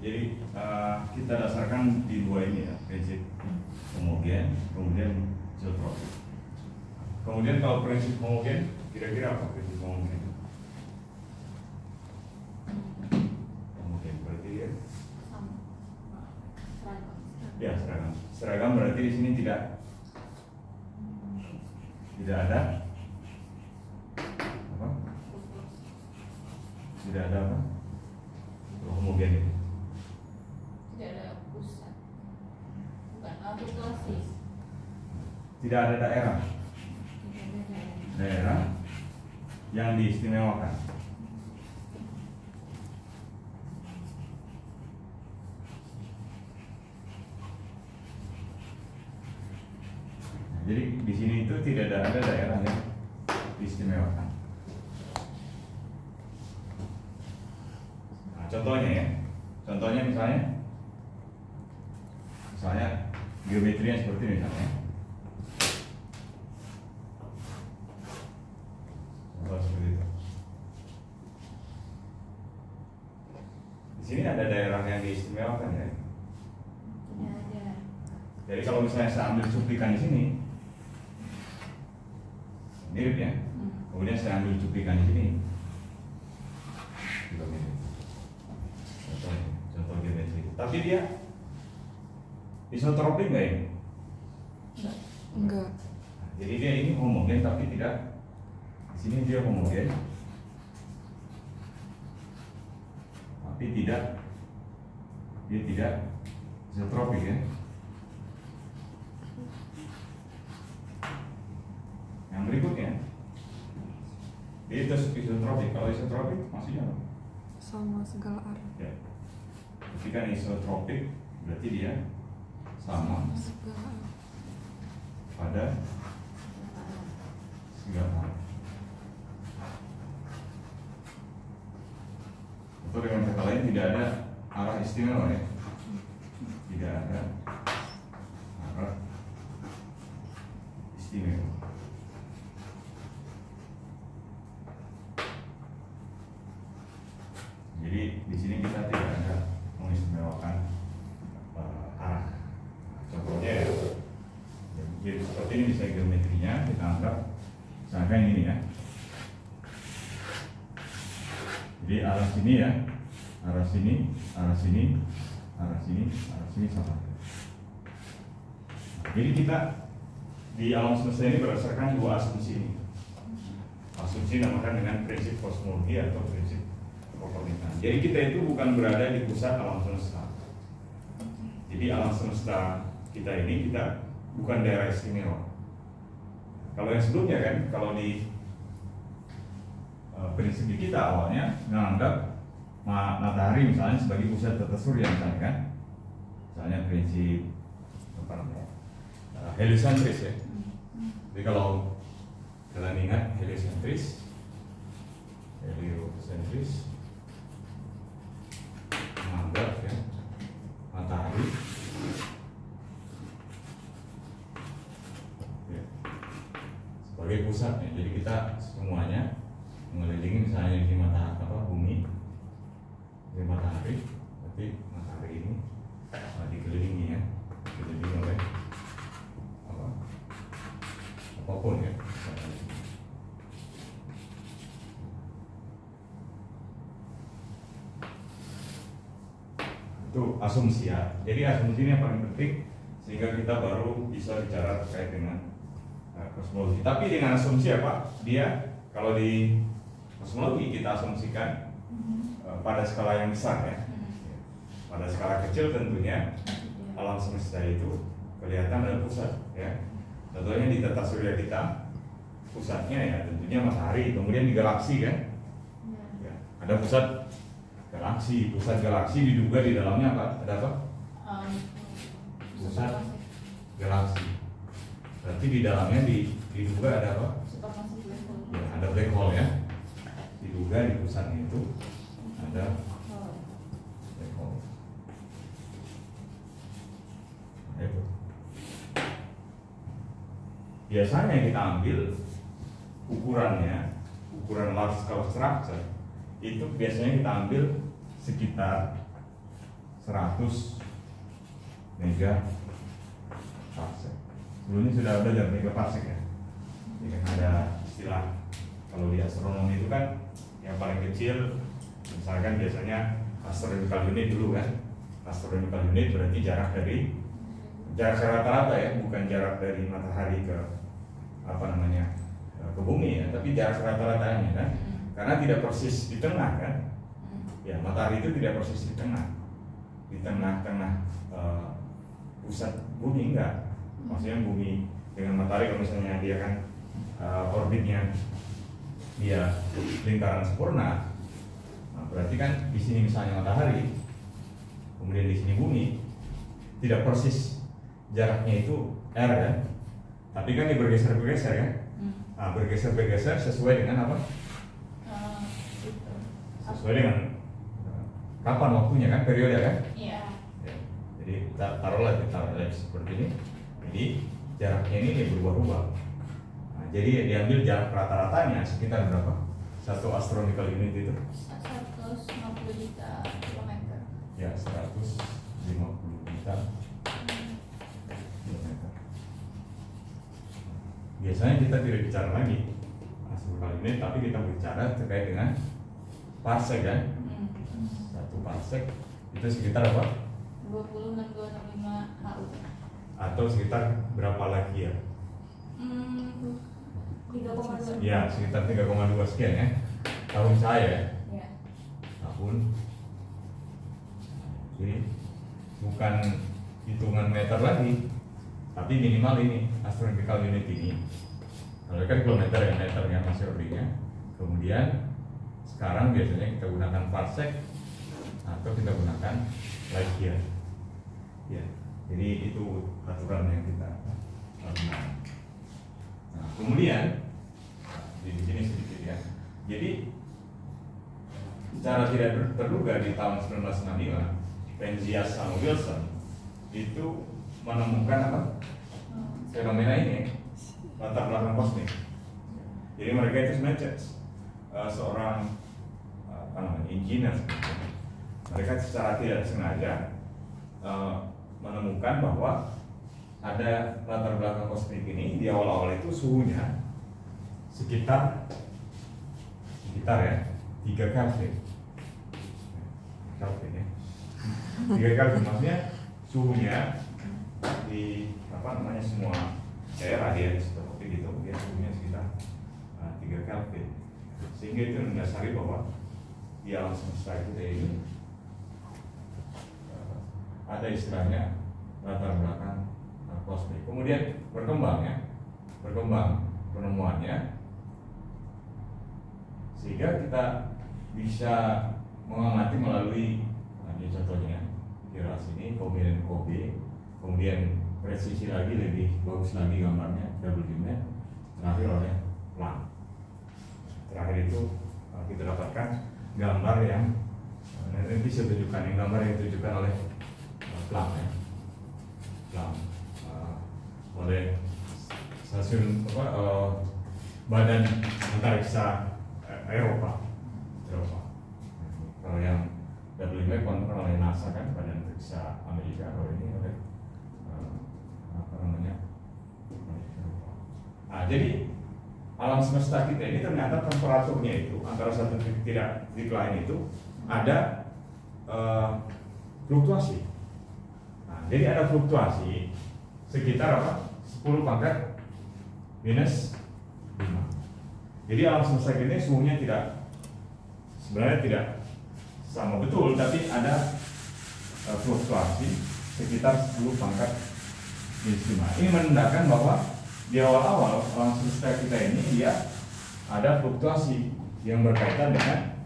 Jadi kita dasarkan di dua ini ya, prinsip homogen, kemudian isotropik. Kemudian kalau prinsip homogen, kira-kira apa prinsip homogen? Homogen berarti ya? Ya seragam. Seragam berarti di sini tidak ada apa? Tidak ada apa? Homogen itu. Tidak ada pusat, bukan fluktuasi. Tidak ada daerah. Daerah yang diistimewakan. Jadi di sini itu tidak ada daerah yang diistimewakan. Nah, contohnya ya, contohnya misalnya geometrinya seperti ini misalnya. Contoh seperti itu. Di sini ada daerah yang diistimewakan ya. Ya, ada. Jadi kalau misalnya saya ambil cuplikan di sini, mirip ya. Kemudian saya ambil cuplikan di sini, juga mirip. Contoh geometri. Tapi dia isotropik nggak ini? Enggak. Jadi dia ini homogen tapi tidak. Di sini dia homogen, tapi dia tidak isotropik ya. Yang berikutnya, dia itu isotropik. Kalau isotropik maksudnya apa? Sama segala arah. Ya. Ketika isotropik berarti dia sama Segala arah. pada segala arah. Atau dengan kata lain tidak ada arah istimewa ya. Tidak ada arah istimewa. Jadi di sini kita tidak ada mengistimewakan arah. Contohnya ya, jadi seperti ini misalnya geometrinya kita anggap misalkan ini ya. Jadi arah sini ya, arah sini, arah sini, arah sini, arah sini sama. Jadi kita di alam semesta ini berdasarkan dua asumsi ini. Asumsi namakan dengan prinsip kosmologi atau prinsip perpindahan. Jadi kita itu bukan berada di pusat alam semesta. Jadi alam semesta kita ini kita bukan daerah istimewa. Kalau yang sebelumnya kan, kalau di prinsip kita awalnya menganggap matahari misalnya sebagai pusat tata surya misalnya kan, misalnya prinsip apa namanya heliosentris ya. Jadi kalau kalian ingat heliosentris menganggap ya matahari ya, sebagai pusatnya. Jadi kita semuanya mengelilingi misalnya di bumi, di matahari, berarti matahari ini dikelilingi ya, dikelilingi oleh apapun ya. Itu asumsi ya. Jadi asumsi ini yang paling penting sehingga kita baru bisa bicara terkait dengan kosmologi. Tapi dengan asumsi apa? Dia kalau di kosmologi kita asumsikan pada skala yang besar ya. Pada skala kecil tentunya alam semesta itu kelihatan ada pusat ya. Contohnya di tata surya kita pusatnya ya tentunya matahari, kemudian di galaksi kan ya, ada pusat galaksi. Pusat galaksi diduga di dalamnya apa? Ada apa? Pusat galaksi. Berarti di dalamnya diduga ada apa? Ya, ada black hole ya. Diduga di pusatnya itu ada black hole. Nah, itu. Biasanya kita ambil ukurannya, ukuran large scale structure itu biasanya kita ambil sekitar 100 mega parsec. Sebelumnya sudah belajar mega parsec ya. Jadi kan ada istilah kalau di astronomi itu kan yang paling kecil, misalkan biasanya astronomical unit dulu kan. Astronomical unit berarti jarak rata-rata ya, bukan jarak dari matahari ke ke bumi ya, tapi jarak rata-ratanya kan. Karena tidak persis di tengah kan. Ya, matahari itu tidak persis di tengah-tengah pusat bumi, enggak. Maksudnya bumi dengan matahari kalau misalnya dia kan orbitnya dia lingkaran sempurna, nah, berarti kan di sini misalnya matahari, kemudian di sini bumi, tidak persis jaraknya itu r kan, tapi kan dia bergeser-bergeser kan. Nah, bergeser-bergeser sesuai dengan apa? Sesuai dengan kapan waktunya kan, periode kan? Iya. Ya, jadi taruhlah seperti ini. Jadi jaraknya ini dia berubah-ubah. Nah, jadi diambil jarak rata-ratanya sekitar berapa? Satu astronomical unit itu? 150 juta kilometer. Ya, 150 juta kilometer. Biasanya kita tidak bicara lagi astronomical unit, tapi kita bicara terkait dengan parsec kan? Satu parsec itu sekitar apa? 20.6265 HU. Atau sekitar berapa lagi ya? 3,2. Ya, sekitar 3,2 sekian ya. Tahun saya. Ya. Tahun. Jadi bukan hitungan meter lagi, tapi minimal ini astronomical unit ini. Kalau kan kilometer ya, meternya masih ordingnya. Kemudian sekarang biasanya kita gunakan parsec atau kita gunakan light year. Ya, jadi itu aturan yang kita gunakan. Nah, kemudian di sini sedikit ya. Jadi secara tidak terduga di tahun 1965 Penzias sama Wilson itu menemukan apa? Fenomena ini, latar belakang kosmik. Jadi mereka itu sebenarnya seorang engineer. Mereka secara tidak sengaja menemukan bahwa ada latar belakang kosmik ini. Di awal-awal itu suhunya sekitar ya 3 Kelvin. Kelvin ya. 3 Kelvin maksudnya suhunya di semua daerah dia seperti gitu, dia suhunya sekitar 3 Kelvin. Sehingga itu mendasari bahwa di alam semesta kita ini ada istilahnya latar belakang kosmik. Kemudian berkembang penemuannya sehingga kita bisa mengamati melalui ini contohnya kira sini kombinasi Kobe, kemudian presisi lagi lebih bagus lagi gambarnya WMAP, terakhir oleh Planck. Terakhir itu kita dapatkan gambar yang nanti saya tunjukkan, yang gambar yang ditunjukkan oleh Planck ya. Planck oleh stasiun Badan Antariksa Eropa. Kalau yang WMAP kan oleh NASA kan, Badan Antariksa Amerika. Kalau ini oleh Nah, jadi alam semesta kita ini ternyata temperaturnya itu antara satu titik lain itu ada fluktuasi. Nah, jadi ada fluktuasi sekitar apa? 10 pangkat minus 5. Jadi alam semesta ini suhunya sebenarnya tidak sama betul, tapi ada fluktuasi sekitar 10 pangkat minus 5. Ini menandakan bahwa di awal-awal alam semesta kita ini dia ada fluktuasi yang berkaitan dengan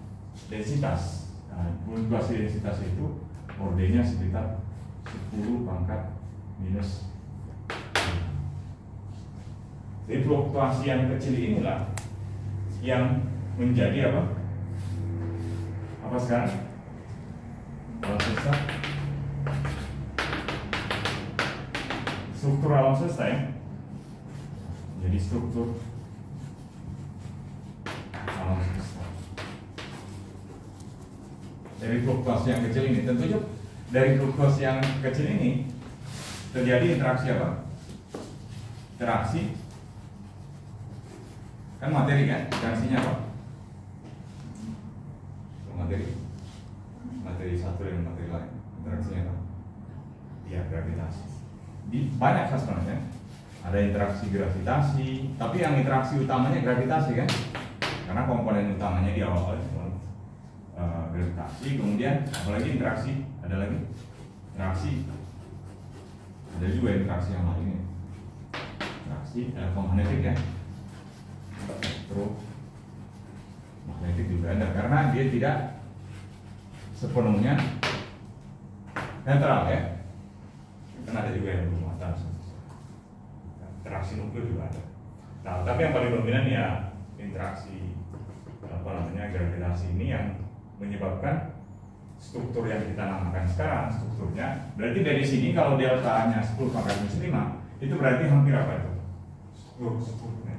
densitas. Nah, fluktuasi densitas itu ordernya sekitar 10 pangkat minus 5. Jadi fluktuasi yang kecil inilah yang menjadi apa? Apa sekarang? Alam semesta. Struktur alam semesta ya. Jadi struktur alam semesta. Dari fluktuasi yang kecil ini tentunya dari glukos yang kecil ini terjadi interaksi apa? Interaksi kan materi kan? Interaksinya apa? Materi satu dengan materi lain, interaksinya apa? Iya, gravitasi. Di banyak hal sebenarnya ada interaksi gravitasi, tapi yang interaksi utamanya gravitasi kan? Karena komponen utamanya di awal gravitasi, kemudian apalagi interaksi, ada lagi interaksi, ada juga interaksi yang lainnya, interaksi elektromagnetik ya, elektromagnetik juga ada, karena dia tidak sepenuhnya netral ya, kan ada juga yang bermuatan, interaksi nuklir juga ada. Nah, tapi yang paling dominan ya interaksi gravitasi ini yang menyebabkan struktur yang kita namakan sekarang strukturnya. Berarti dari sini kalau delta-nya 10 pangkat minus 5 itu berarti hampir apa itu? Strukturnya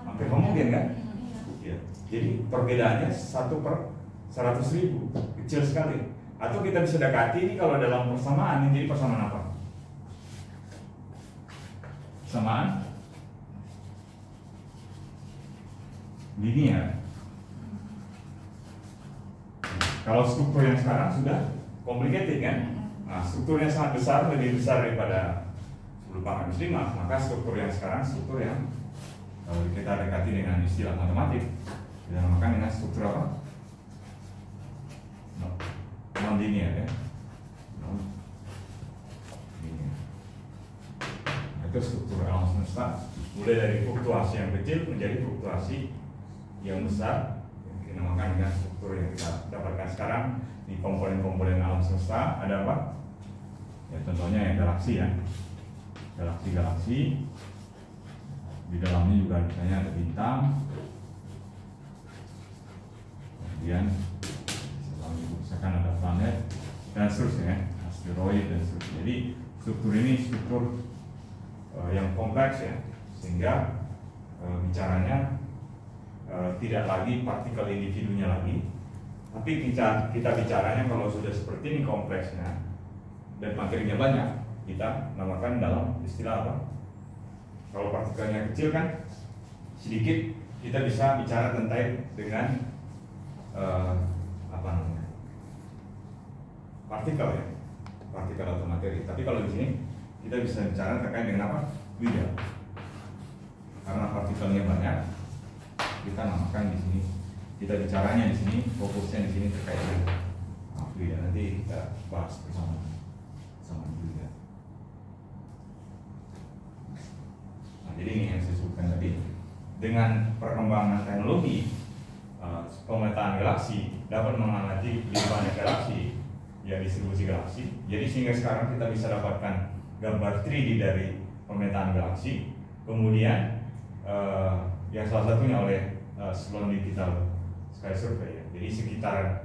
hampir homogen kan? Iya. Jadi perbedaannya 1/100.000, kecil sekali. Atau kita bisa dekati ini kalau dalam persamaan ini jadi persamaan apa? Persamaan linear. Kalau struktur yang sekarang sudah complicated kan? Nah, struktur yang sangat besar, lebih besar daripada 10 pangkat minus 5, maka struktur yang sekarang struktur yang kalau kita dekati dengan istilah matematik kita namakan dengan struktur apa? Non linear ya. Non-linear. Itu struktur alam semesta mulai dari fluktuasi yang kecil menjadi fluktuasi yang besar, yang dinamakan dengan struktur yang kita dapatkan sekarang di komponen-komponen alam semesta. Ada apa? Ya contohnya ya galaksi ya, galaksi-galaksi. Di dalamnya juga misalnya ada bintang, kemudian misalkan ada planet dan seterusnya, asteroid dan seterusnya. Jadi struktur ini struktur yang kompleks ya, sehingga bicaranya tidak lagi partikel individunya lagi, tapi kita bicaranya kalau sudah seperti ini kompleksnya dan materinya banyak, kita namakan dalam istilah apa? Kalau partikelnya kecil kan sedikit, kita bisa bicara tentang dengan apa namanya? Partikel ya, partikel atau materi. Tapi kalau di sini kita bisa bicara terkait dengan apa? Fluida. Karena partikelnya banyak, kita namakan di sini, kita bicaranya di sini, fokusnya di sini terkait dengan fluida. Nanti kita bahas bersama fluida. Nah, jadi ini yang saya sebutkan tadi. Dengan perkembangan teknologi, pemetaan galaksi dapat mengamati lebih banyak galaksi, ya distribusi galaksi. Jadi sehingga sekarang kita bisa dapatkan gambar 3D dari pemetaan galaksi. Kemudian yang salah satunya oleh Sloan Digital Sky Survey ya. Jadi sekitar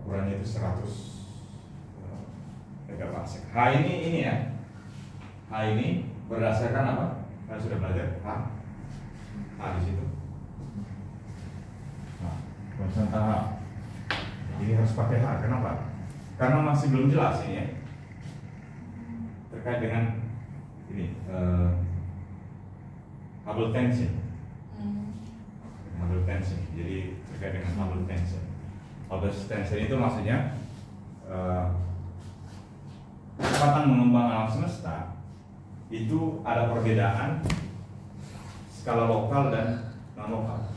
ukurannya itu 100 megaparsec. H ini ya. H ini berdasarkan apa? Kita sudah belajar H di situ. Nah, konstan H. Jadi harus pakai H. Kenapa? Karena masih belum jelas ini ya. Terkait dengan ini Hubble tension. Hubble tension. Jadi terkait dengan Hubble tension. Hubble tension itu maksudnya kecepatan mengembang alam semesta itu ada perbedaan skala lokal dan non lokal.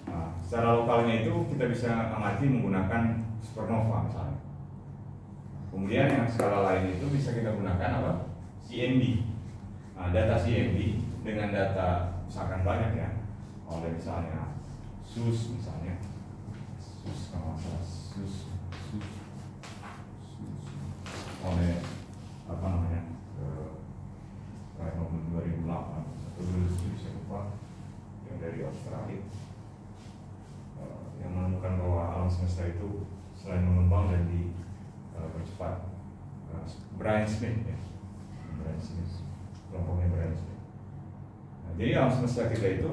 Nah, secara lokalnya itu kita bisa amati menggunakan supernova misalnya. Kemudian yang skala lain itu bisa kita gunakan apa? CMB. Nah, data CMB dengan data misalkan banyak ya, oleh misalnya SUS misalnya, SUS kalau masalah SUS oleh apa namanya tahun 2008 atau 2007 saya lupa, yang dari Australia yang menemukan bahwa alam semesta itu selain mengembang dan dipercepat. Brian Smith ya, Brian Smith, kelompoknya Brian Smith. Nah, jadi alam semesta kita itu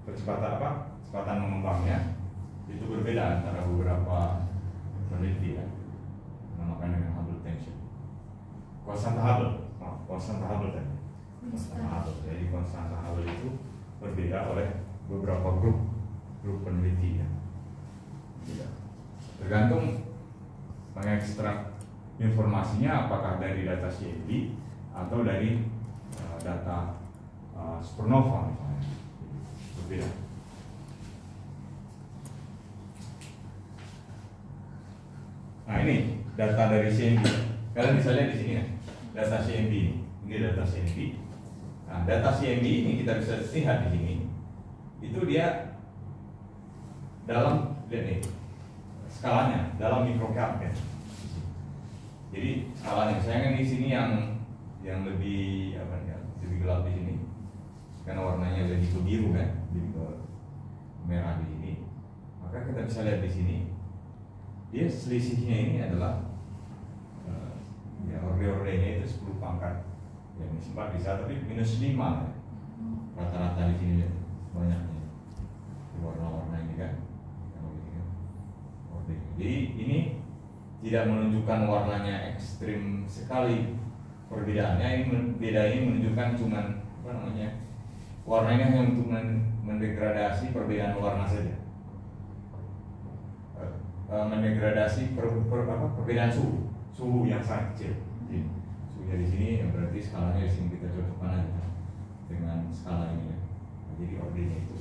kecepatan apa? Kecepatan mengembangnya konstanta Hubble. Konstanta Hubble tadi. Konstanta Hubble. Jadi konstanta Hubble itu berbeda oleh beberapa grup peneliti ya. Tergantung mengekstrak informasinya apakah dari data CMB atau dari data supernova misalnya, berbeda. Nah ini data dari CMB. Kalian bisa lihat di sini ya, data CMB ini data CMB. Nah data CMB ini kita bisa lihat di sini, itu dia dalam lihat nih skalanya dalam microcap ya. Jadi skalanya, saya kan di sini yang lebih apa ya, lebih gelap di sini karena warnanya lebih ke biru kan, lebih ke merah di sini. Maka kita bisa lihat di sini dia selisihnya ini adalah ya orde-ordenya itu 10 pangkat ya, sempat bisa tapi minus 5 ya. Rata-rata di sini lihat banyaknya warna-warna ini kan. Jadi ini tidak menunjukkan warnanya ekstrim sekali perbedaannya. Ini beda ini menunjukkan cuman apa namanya, warnanya hanya untuk mendegradasi perbedaan warna saja, mendegradasi perbedaan suhu yang sangat kecil. Jadi, suhunya di sini yang berarti skalanya di sini kita cocokkan aja dengan skala ini ya. Jadi ordenya itu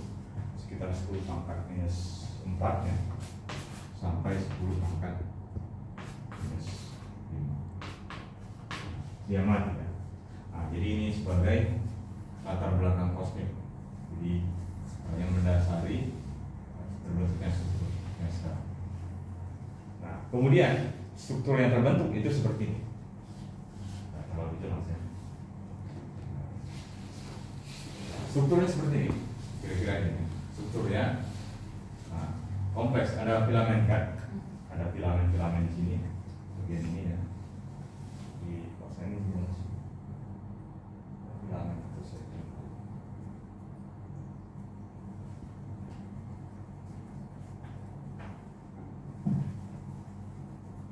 sekitar 10 pangkat minus 4 ya, sampai 10 pangkat minus 5 dia mati ya. Nah, jadi ini sebagai latar belakang kosmik, jadi yang mendasari terbentuknya struktur yang sekarang. Nah kemudian struktur yang terbentuk itu seperti ini. Nah, terlalu jelas ya. Strukturnya seperti ini, kira-kira ini strukturnya. Nah, kompleks, ada filamen kan, ada filamen di sini, bagian ini ya. Di kosan ini jelas. Filamen itu saya kira.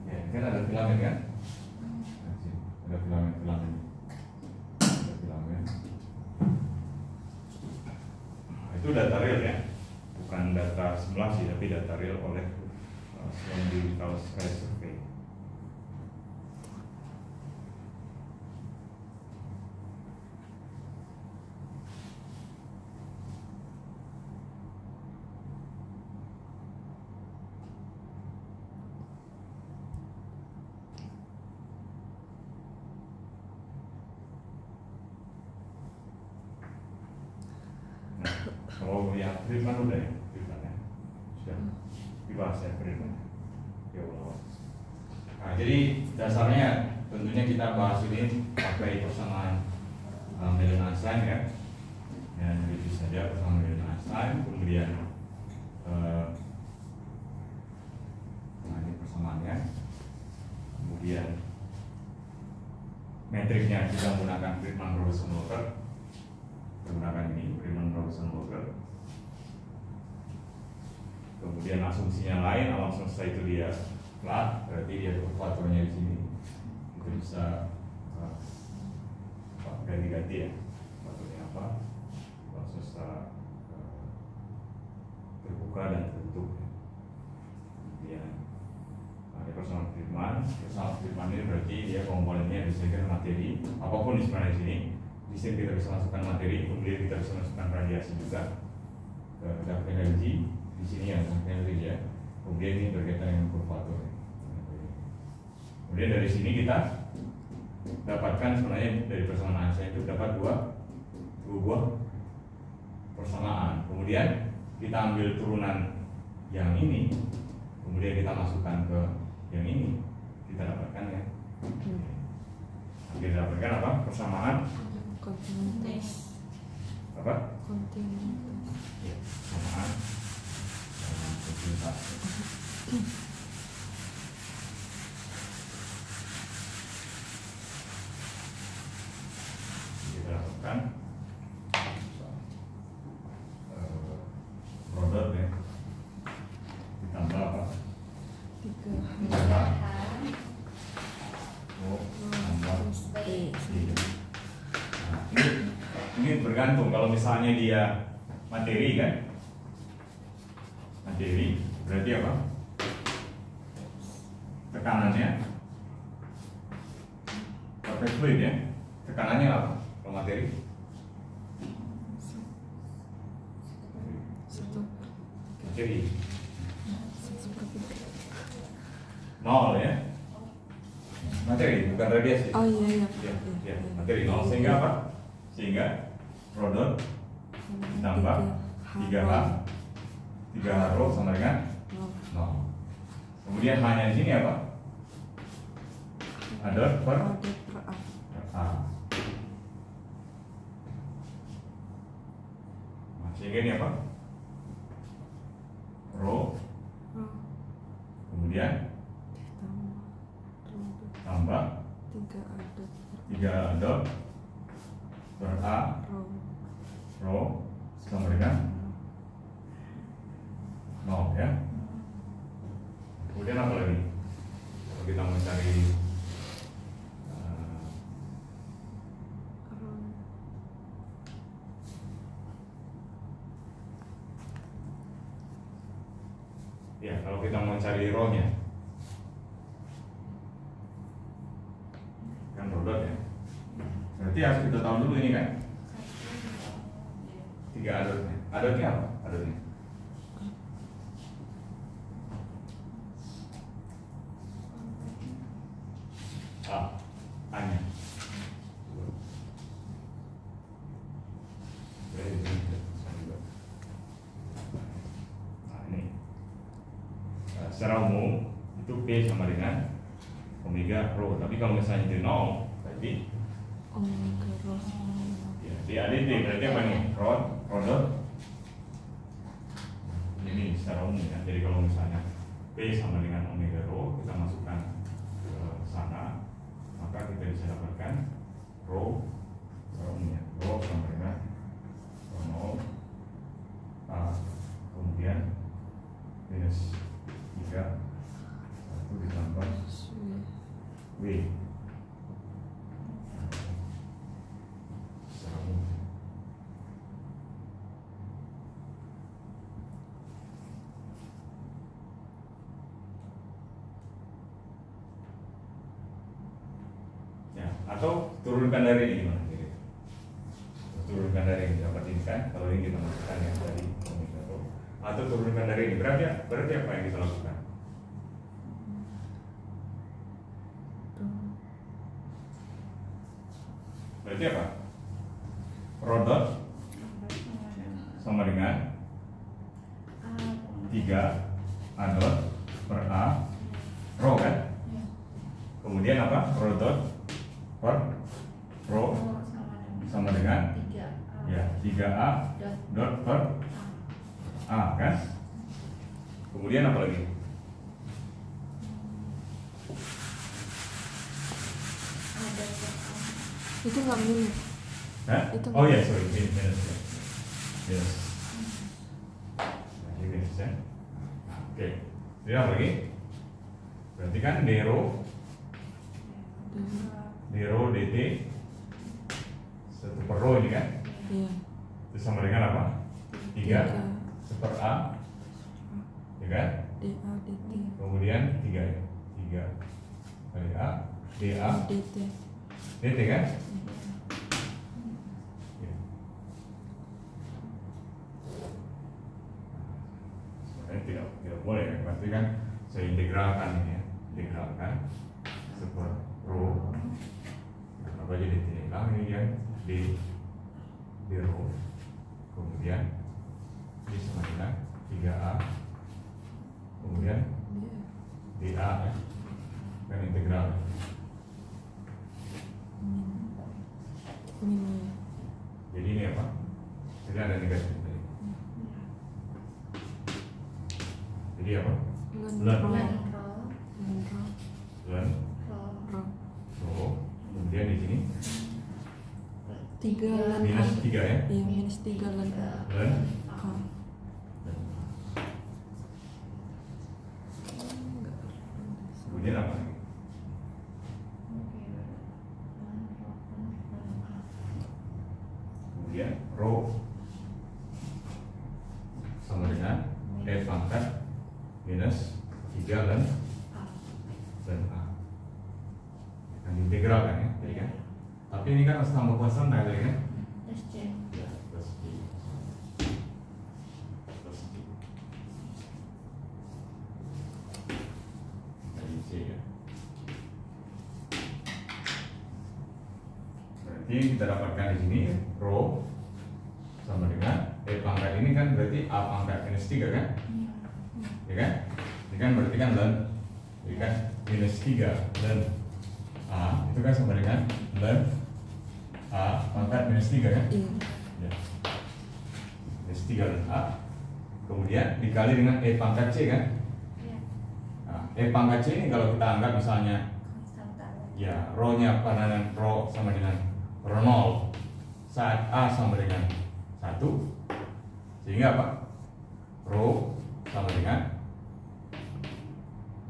Ya, ini kan ada filamen kan? Nah, sini ada filamen. Ada filamen. Nah, itu data real ya. Bukan data simulasi tapi data real oleh Geological Sky Survey. Nah, kalau yang Friedman udah ya, sudah dibahas ya Friedman. Ya Allah. Nah, jadi dasarnya tentunya kita bahas ini pakai persamaan Millen Einstein ya, dan itu saja persamaan Millen Einstein. Kemudian nah ini persamaannya. Kemudian metriknya kita menggunakan Friedman-Robertson-Walker. Menggunakan ini Friedman-Robertson-Walker. Kemudian asumsinya lain, alam semesta itu dia flat, berarti dia kurvaturnya di sini. Kita bisa ganti-ganti ya, kurvaturnya apa? Alam semesta terbuka dan tertutup. Kemudian ada persamaan Friedman. Persamaan Friedman ini berarti dia komponennya disediakan materi, apapun di sebenarnya di sini. Di sini kita bisa masukkan materi, kemudian kita bisa masukkan radiasi juga ke dark energy. Di sini ya energi ya. Kemudian ini berkaitan dengan kurvatur. Kemudian dari sini kita dapatkan sebenarnya dari persamaan Einstein itu dapat dua buah persamaan. Kemudian kita ambil turunan yang ini, kemudian kita masukkan ke yang ini, kita dapatkan ya. Kita dapatkan apa? Persamaan Kontinuitas. apa? Kontinuitas. Ya, persamaan kontinuitas. Kita lakukan produk ya, ditambah apa? 3 Ditambah oh, tambah Space bergantung. Kalau misalnya dia materi kan, materi berarti apa? Tekanannya perfect fluid ya. Tekanannya apa? Kalau materi? Satu. Materi Seperti. nol ya. Materi bukan radiasi. Oh iya iya. Ya, ya, materi nol sehingga apa? Sehingga rho dot ditambah 3H 3H rho sama dengan nol. Kemudian hanya di sini apa? Ada per A. Nah, sehingga ini apa? Rho kemudian tambah 3 dot per A rho sama dengan 0 ya. Kemudian apa lagi? Kalau kita mau cari ya, kalau kita mau cari rho-nya kan rho dot ya. Berarti harus kita tahu dulu ini kan 3 adotnya. Adotnya apa? Adotnya A-nya. Nah ini secara umum itu P sama dengan omega rho. Tapi kalau misalnya itu 0 berarti Omega rho. ya, di ADT berarti apa nih? Rho dot ini secara umum ya. Jadi kalau misalnya P sama dengan omega rho kita masukkan ke sana, maka kita bisa dapatkan rho secara umumnya. Rho sama dengan rho 0 A kemudian minus 3 1 ditambah W secara umum. Ya, atau turunkan dari ini gimana? Turunkan dari ini dapat ini kan? Kalau ini kita masukkan yang tadi omega rho. Atau turunkan dari ini berarti apa yang kita lakukan? Berarti apa? Rho dot sama dengan 3 A dot per A rho kan? Kemudian apa? Rho dot per rho sama dengan ya 3A dot per A kan? Kemudian apa lagi? Itu nggak minus. Hah? Itu Oh ya, sorry, minus ya. Minus. Nah, ini minus ya. Nah, oke. Jadi apa lagi? Berarti kan d rho dt 1 per rho ini kan? Iya. Itu sama dengan apa? 3 per A ya kan? DA DT Kemudian 3 ya? 3 kali A DA DT. dt kan? Ya. Sebenarnya tidak boleh kan? Pasti kan saya integralkan ini ya. Integralkan 1 per rho apa aja dt hilang ini kan? D rho kemudian ini sama dengan 3A kemudian DA ya kan integral Min. jadi ini apa? Jadi ada negatif tadi. Jadi apa? Ln rho kemudian di sini 3 lan minus 3 ya Iya, minus 3 lan ln A. kemudian apa lagi? Kemudian E pangkat minus 3 dan A. Kan integral kan ya, jadi kan. Tapi ini kan harus tambah konstan tadi kan. SC. Ya, plus G. Plus G. Dari C ya. Berarti kita dapatkan di sini rho sama dengan E pangkat ini kan berarti A pangkat minus 3 kan? Ya kan? Ini kan berarti kan ln, jadi kan minus 3 ln A itu kan sama dengan ln A pangkat minus 3 kan? Iya. Ya. Minus 3 ln A kemudian dikali dengan E pangkat C kan? Iya. Nah, E pangkat C ini kalau kita anggap misalnya Konstanta. ya rho-nya padanan rho sama dengan rho 0 saat A sama dengan 1 sehingga apa? Rho sama dengan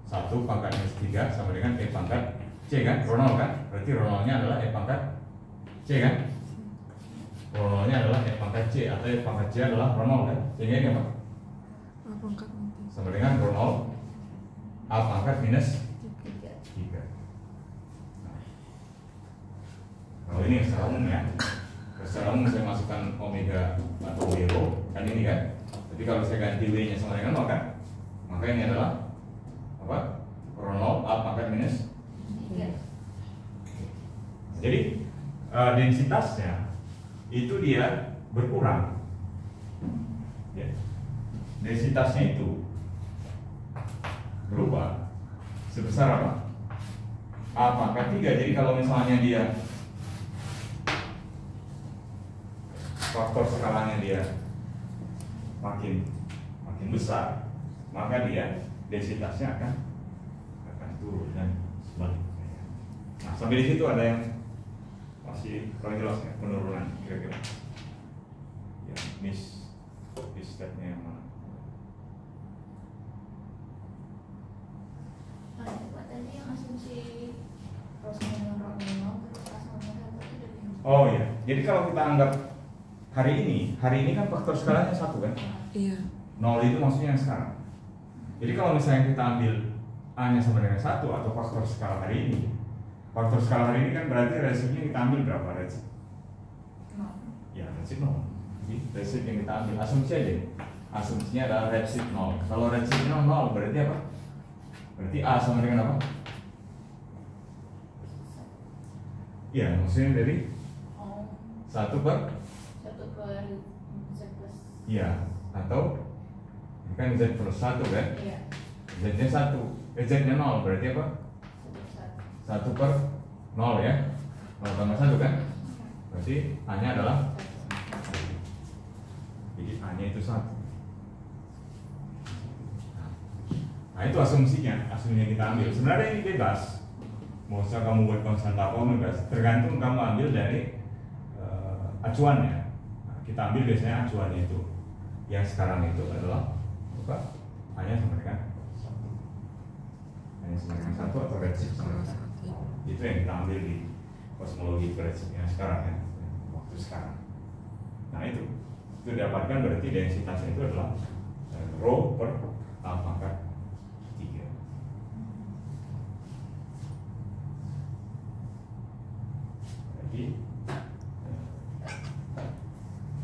1 pangkat minus 3 sama dengan E pangkat C kan? Rho 0 kan? Berarti rho 0 nya adalah E pangkat C kan? Rho 0 nya adalah E pangkat C atau E pangkat C adalah rho 0 kan? Sehingga ini apa? A pangkat nanti. Sama dengan rho 0 A pangkat minus 3. 3. Nah, kalau ini yang secara umum ya, secara umum saya masukkan omega atau rho kan ini kan. Jadi kalau saya ganti w nya sama dengan 0 kan, maka ini adalah apa? Rho 0 A pangkat minus. 3. Jadi densitasnya itu dia berkurang. Ya. Densitasnya itu berubah sebesar apa? A pangkat 3. Jadi kalau misalnya dia faktor skalanya dia makin besar, maka dia densitasnya akan turun dan sebaliknya. Nah, sampai di situ ada yang masih kurang jelas ya penurunan kira-kira. Ya, miss stepnya yang mana? Pak tadi yang asumsi rho sama dengan rho 0 terus A sama dengan 1 itu udah bingung. Oh ya, jadi kalau kita anggap hari ini kan faktor skalanya 1 kan? Iya. 0 itu maksudnya yang sekarang. Jadi kalau misalnya kita ambil A-nya sama dengan 1 atau faktor skala hari ini, faktor skala hari ini kan berarti resipnya kita ambil berapa resip? Ya resip 0. Jadi resip yang kita ambil asumsi aja. Asumsinya adalah resip 0. Kalau resipnya 0 berarti apa? Berarti A sama dengan apa? Ya maksudnya dari Oh, 1 per 1 per Z plus. ya atau ini kan Z plus 1 kan? Iya. Z-nya 1, Z-nya 0 berarti apa? 1 per 0 ya, 0 tambah 1 kan? Berarti A-nya adalah, jadi A-nya itu 1. Nah itu asumsinya kita ambil. Sebenarnya ini bebas, mau usah kamu buat konstanta apa bebas, tergantung kamu ambil dari acuannya. Nah, kita ambil biasanya acuannya itu, yang sekarang itu adalah apa? A-nya sama dengan 1. A-nya sama dengan 1 atau redshift sama dengan 1. Itu yang kita ambil di kosmologi redshiftnya sekarang ya, waktu sekarang. Nah itu didapatkan berarti densitasnya itu adalah rho per A pangkat 3. Jadi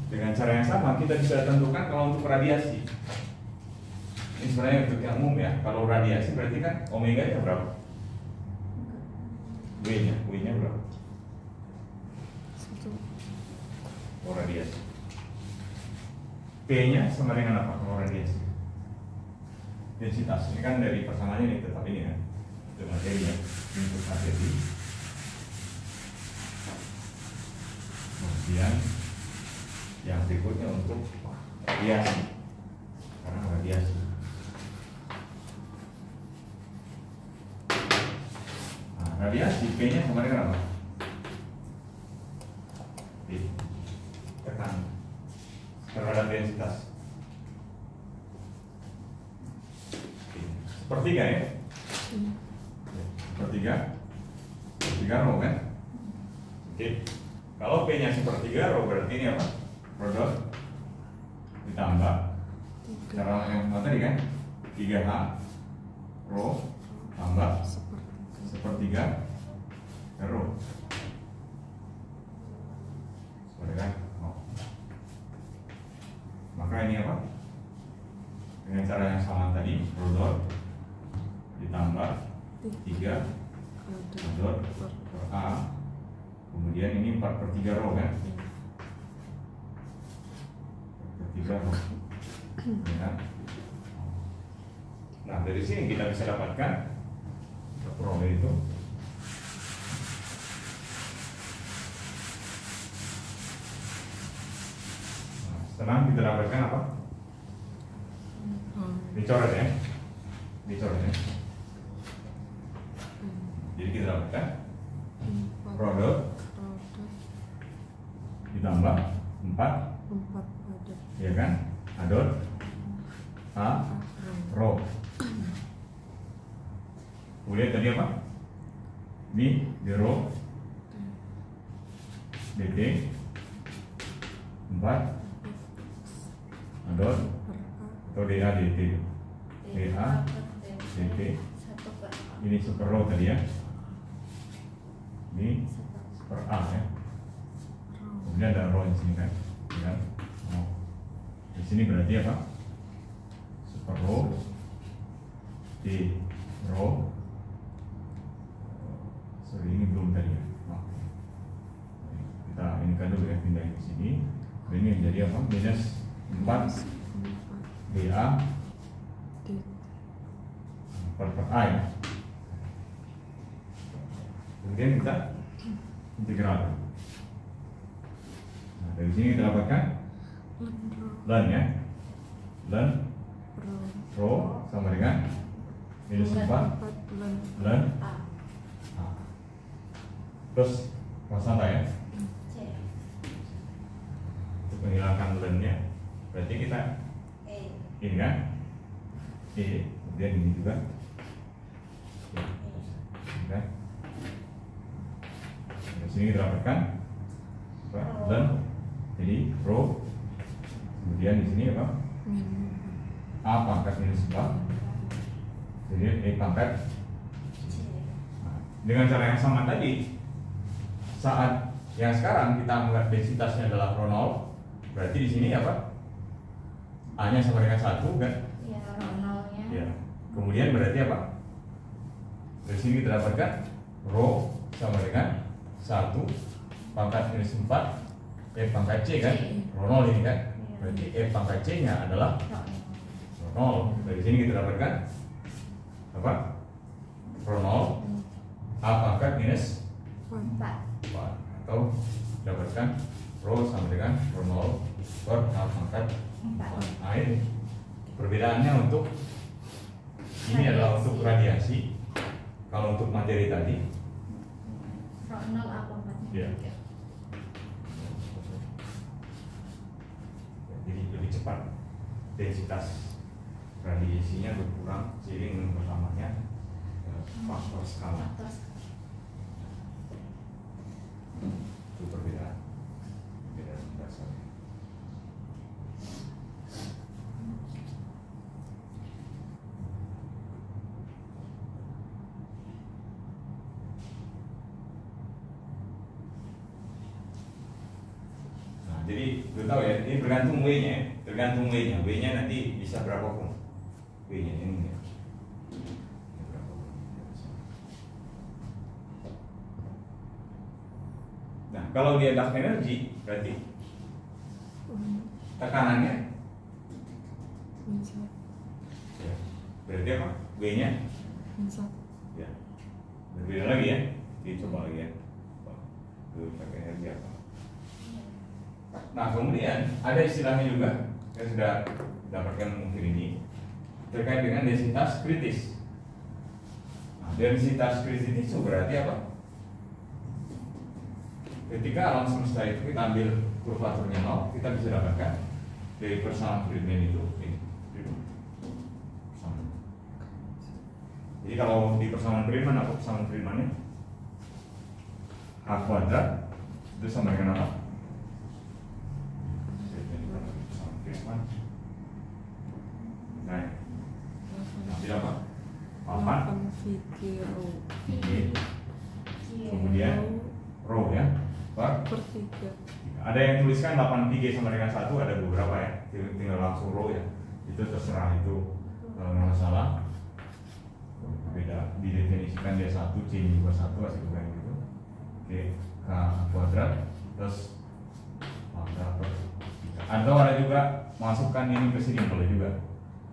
dengan cara yang sama kita bisa tentukan kalau untuk radiasi. Ini sebenarnya untuk yang umum ya. Kalau radiasi berarti kan omega nya berapa? W-nya berapa? 1. Oh, radiasi. P-nya sama dengan apa kalau radiasi? Densitas. Ini kan dari persamaannya nih, tetap ini ya. Itu materinya untuk materi. Kemudian yang berikutnya untuk radiasi. Karena radiasi. Nah, radiasi P-nya sama dengan apa? P. Tekanan terhadap densitas. Sepertiga ya? Sepertiga rho kan? Oke. Kalau P nya sepertiga rho berarti ini apa? Rho dot ditambah Cara yang tadi kan 3H rho tambah sepertiga rho. Kan? Oh. Maka ini apa? Dengan cara yang sama tadi, rho dot ditambah 3 dot per A, kemudian ini 4/3 rho kan? 4/3 rho. Ya. Nah dari sini kita bisa dapatkan rho itu sekarang kita dapatkan apa? Dicoret ya, dicoret ya. Jadi kita dapatkan rho dot ditambah 4 ya kan? A dot A rho. Kemudian tadi apa? Ini di rho dt 4 dot atau DA dt DA dt ini super rho tadi ya, ini per A ya, kemudian ada rho di sini kan, ya. Oh. Di sini berarti apa? Super rho d rho, sorry ini belum tadi ya. Oh. Kita ini kan dulu ya, pindahin ke sini, ini menjadi apa? Minus 4 DA per A ya. Kemudian kita integral. Nah, dari sini kita dapatkan ln ya, ln rho sama dengan minus 4 ln A. Terus konstanta ya, untuk menghilangkan ln-nya berarti kita ini kan E, kemudian ini juga ini kan. Di sini kita dapatkan ln, jadi rho, kemudian di sini apa? A pangkat minus 4, jadi E pangkat. Nah, dengan cara yang sama tadi, saat yang sekarang kita anggap densitasnya adalah rho 0, berarti di sini apa? A-nya sama dengan 1 kan? Ya, rho nolnya. Ya. Kemudian berarti apa? Dari sini kita dapatkan rho sama dengan 1 pangkat minus 4 E pangkat C kan? Rho 0 ini kan? Berarti E pangkat C-nya adalah rho 0. Dari sini kita dapatkan apa? Rho 0 A pangkat minus 4. atau dapatkan rho sama dengan rho 0 per A pangkat 4. Nah ini perbedaannya untuk ini adalah untuk radiasi. Kalau untuk materi tadi Rho 0 A pangkatnya. ya. Jadi lebih cepat densitas radiasinya berkurang seiring dengan bertambahnya faktor skala. Itu perbedaan dasarnya. Nah, jadi lu tahu ya, ini tergantung W-nya ya. Tergantung W-nya. W-nya nanti bisa berapa pun. W-nya ini ya. Nah, kalau dia dark energy berarti tekanannya ya, berarti apa? W-nya ya. Berbeda lagi ya. Dicoba lagi ya. Dulu pakai energi apa? Nah, kemudian ada istilahnya juga, saya sudah dapatkan mungkin ini terkait dengan densitas kritis. Nah, densitas kritis itu berarti apa? Ketika alam semesta itu kita ambil kurvaturnya 0, kita bisa dapatkan dari persamaan Friedman itu ini. Jadi kalau di persamaan Friedman, apa persamaan Friedman-nya? H kuadrat itu sama dengan apa? VG row VG. Kemudian row ya, per per 3. ada yang tuliskan 8 VG sama dengan 1, ada beberapa ya, tinggal langsung row ya, itu terserah, itu nggak masalah. Beda, didefinisikan dia 1, C juga 1, asik kayak gitu. Oke, K kuadrat terus maka per 3. Atau ada juga masukkan ini ke sini boleh juga,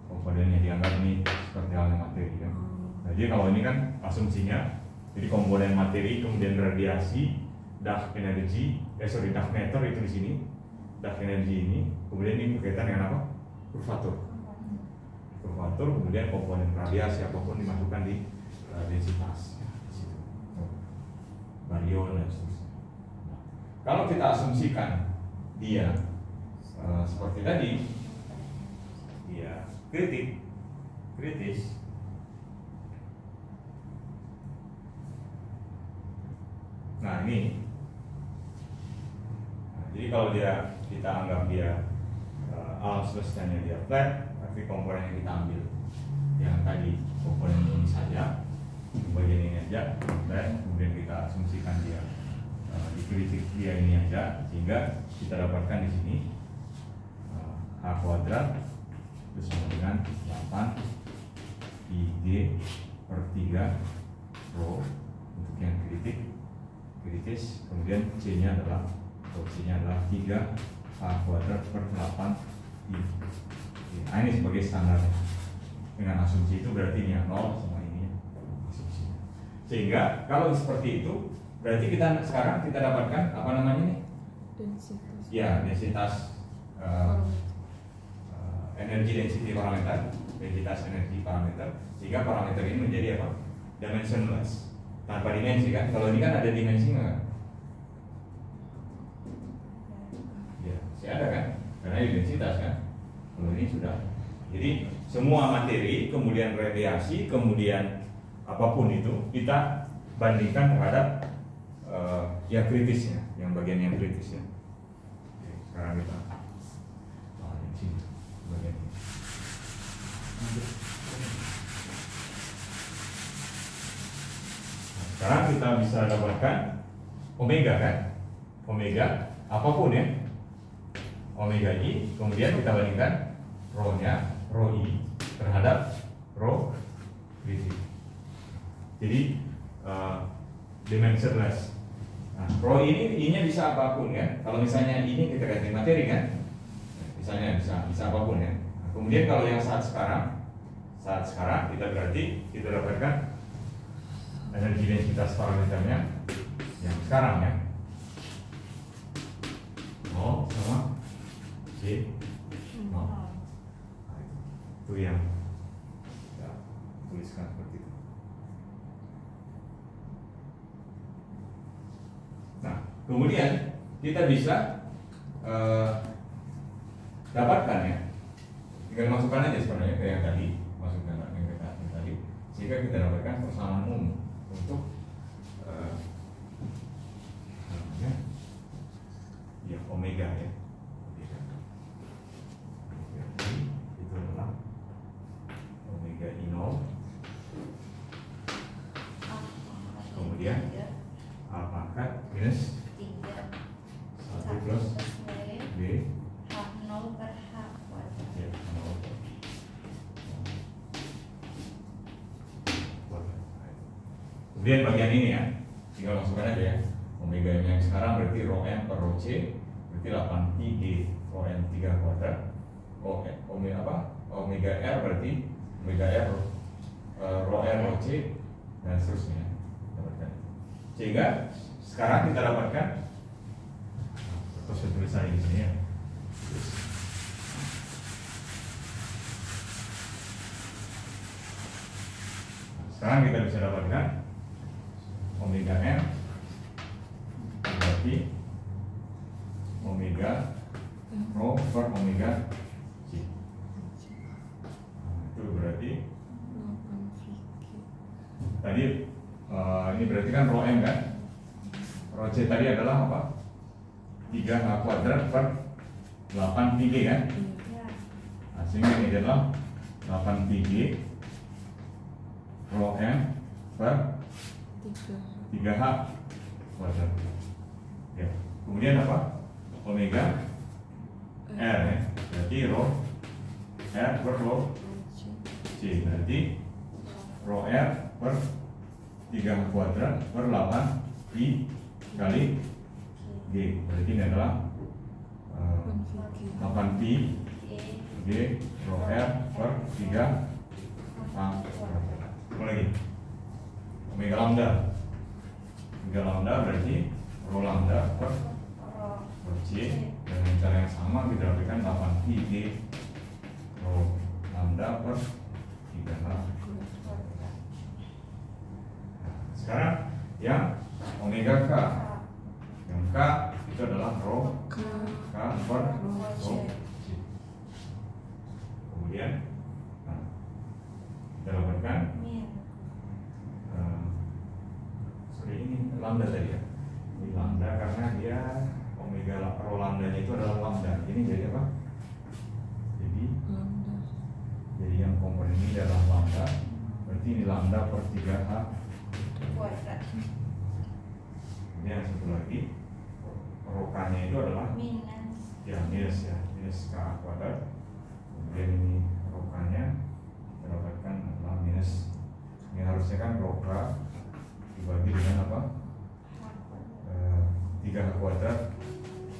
komponennya dianggap ini seperti halnya materi kan. Jadi kalau ini kan asumsinya, jadi komponen materi, kemudian radiasi, dark energy, dark matter itu di sini, dark energy ini, kemudian ini berkaitan dengan apa? Kurvatur, kemudian komponen radiasi apapun dimasukkan di densitas, baryon dan seterusnya. Nah, kalau kita asumsikan dia seperti tadi, dia kritis. Nah ini, jadi kalau kita anggap dia alam semestanya dia flat, tapi komponen yang kita ambil yang tadi komponen ini saja, bagian ini aja flat, kemudian kita asumsikan dia dikritik dia ini aja, sehingga kita dapatkan di sini H kuadrat terus sama dengan 8 IG per 3 rho untuk yang kritis, kemudian C-nya adalah 3 H kuadrat per 8 I. Nah ini sebagai standar. Dengan asumsi itu berarti ini 0 sama ini asumsi. Sehingga kalau seperti itu berarti sekarang kita dapatkan apa namanya nih? Densitas. Ya, densitas energi density parameter, densitas energi parameter. Sehingga parameter ini menjadi apa? Dimensionless, tanpa dimensi kan? Kalau ini kan ada dimensi nggak? Ya, masih ada kan? Karena ini densitas kan? Kalau ini sudah. Jadi semua materi, kemudian radiasi, kemudian apapun itu kita bandingkan terhadap yang kritisnya, yang bagian yang kritisnya. Oke, sekarang kita di sini bagian ini. Nah, sekarang kita bisa dapatkan omega kan? Omega apapun ya, omega I, kemudian kita bandingkan rho-nya, rho I terhadap rho kritis. Jadi dimensionless. Nah, rho ini I-nya bisa apapun ya. Kalau misalnya ini kita ganti materi kan, misalnya bisa apapun ya. Nah, kemudian kalau yang saat sekarang kita berarti kita dapatkan energi densitas parameternya yang sekarang ya. 0 sama C 0. Nah, itu yang kita tuliskan seperti itu. Nah, kemudian kita bisa dapatkan ya, tinggal masukkan aja sebenarnya ke yang tadi, masukkan yang tadi, sehingga kita dapatkan persamaan umum untuk ya omega ya. Itu adalah omega I0, kemudian A pangkat minus 1 plus B H0 per H kuadrat. ya 0 kuadrat. Kemudian bagian ini ya, tinggal masukkan aja ya. Omega yang sekarang berarti rho M per rho C berarti 8 pi G rho M 3 kuadrat. Omega R berarti omega R rho R rho C dan seterusnya. Sehingga sekarang kita dapatkan, terus saya tulis di sini ya. Sekarang kita bisa dapatkan omega M berarti omega rho per omega C. Nah, itu berarti 8 VG. tadi ini berarti kan rho M kan, rho C tadi adalah apa? 3 H kuadrat per 8 pi G kan? Ya. Nah, sehingga ini adalah 8 pi G rho M 3H kuadrat. Ya. Kemudian apa? Omega R ya. Berarti rho R per rho C. Berarti rho R per 3H kuadrat per 8 I kali G. Berarti ini adalah 8 pi G rho R per 3H kuadrat. Apa lagi? Omega lambda. Omega lambda berarti rho lambda per C. Dengan cara yang sama kita dapatkan 8 pi G rho lambda per 3H. Sekarang yang omega K. Yang K itu adalah rho K per rho C. Kemudian kita dapatkan ini lambda tadi ya. Ini lambda karena dia omega rho lambdanya itu adalah lambda. Ini jadi apa? Jadi lambda. Jadi yang komponen ini adalah lambda. Berarti ini lambda per 3H kuadrat. Ini yang satu lagi rho K-nya itu adalah minus K kuadrat. Kemudian ini rho K-nya kita dapatkan adalah minus. Ini harusnya kan rho K dibagi dengan apa? 3H kuadrat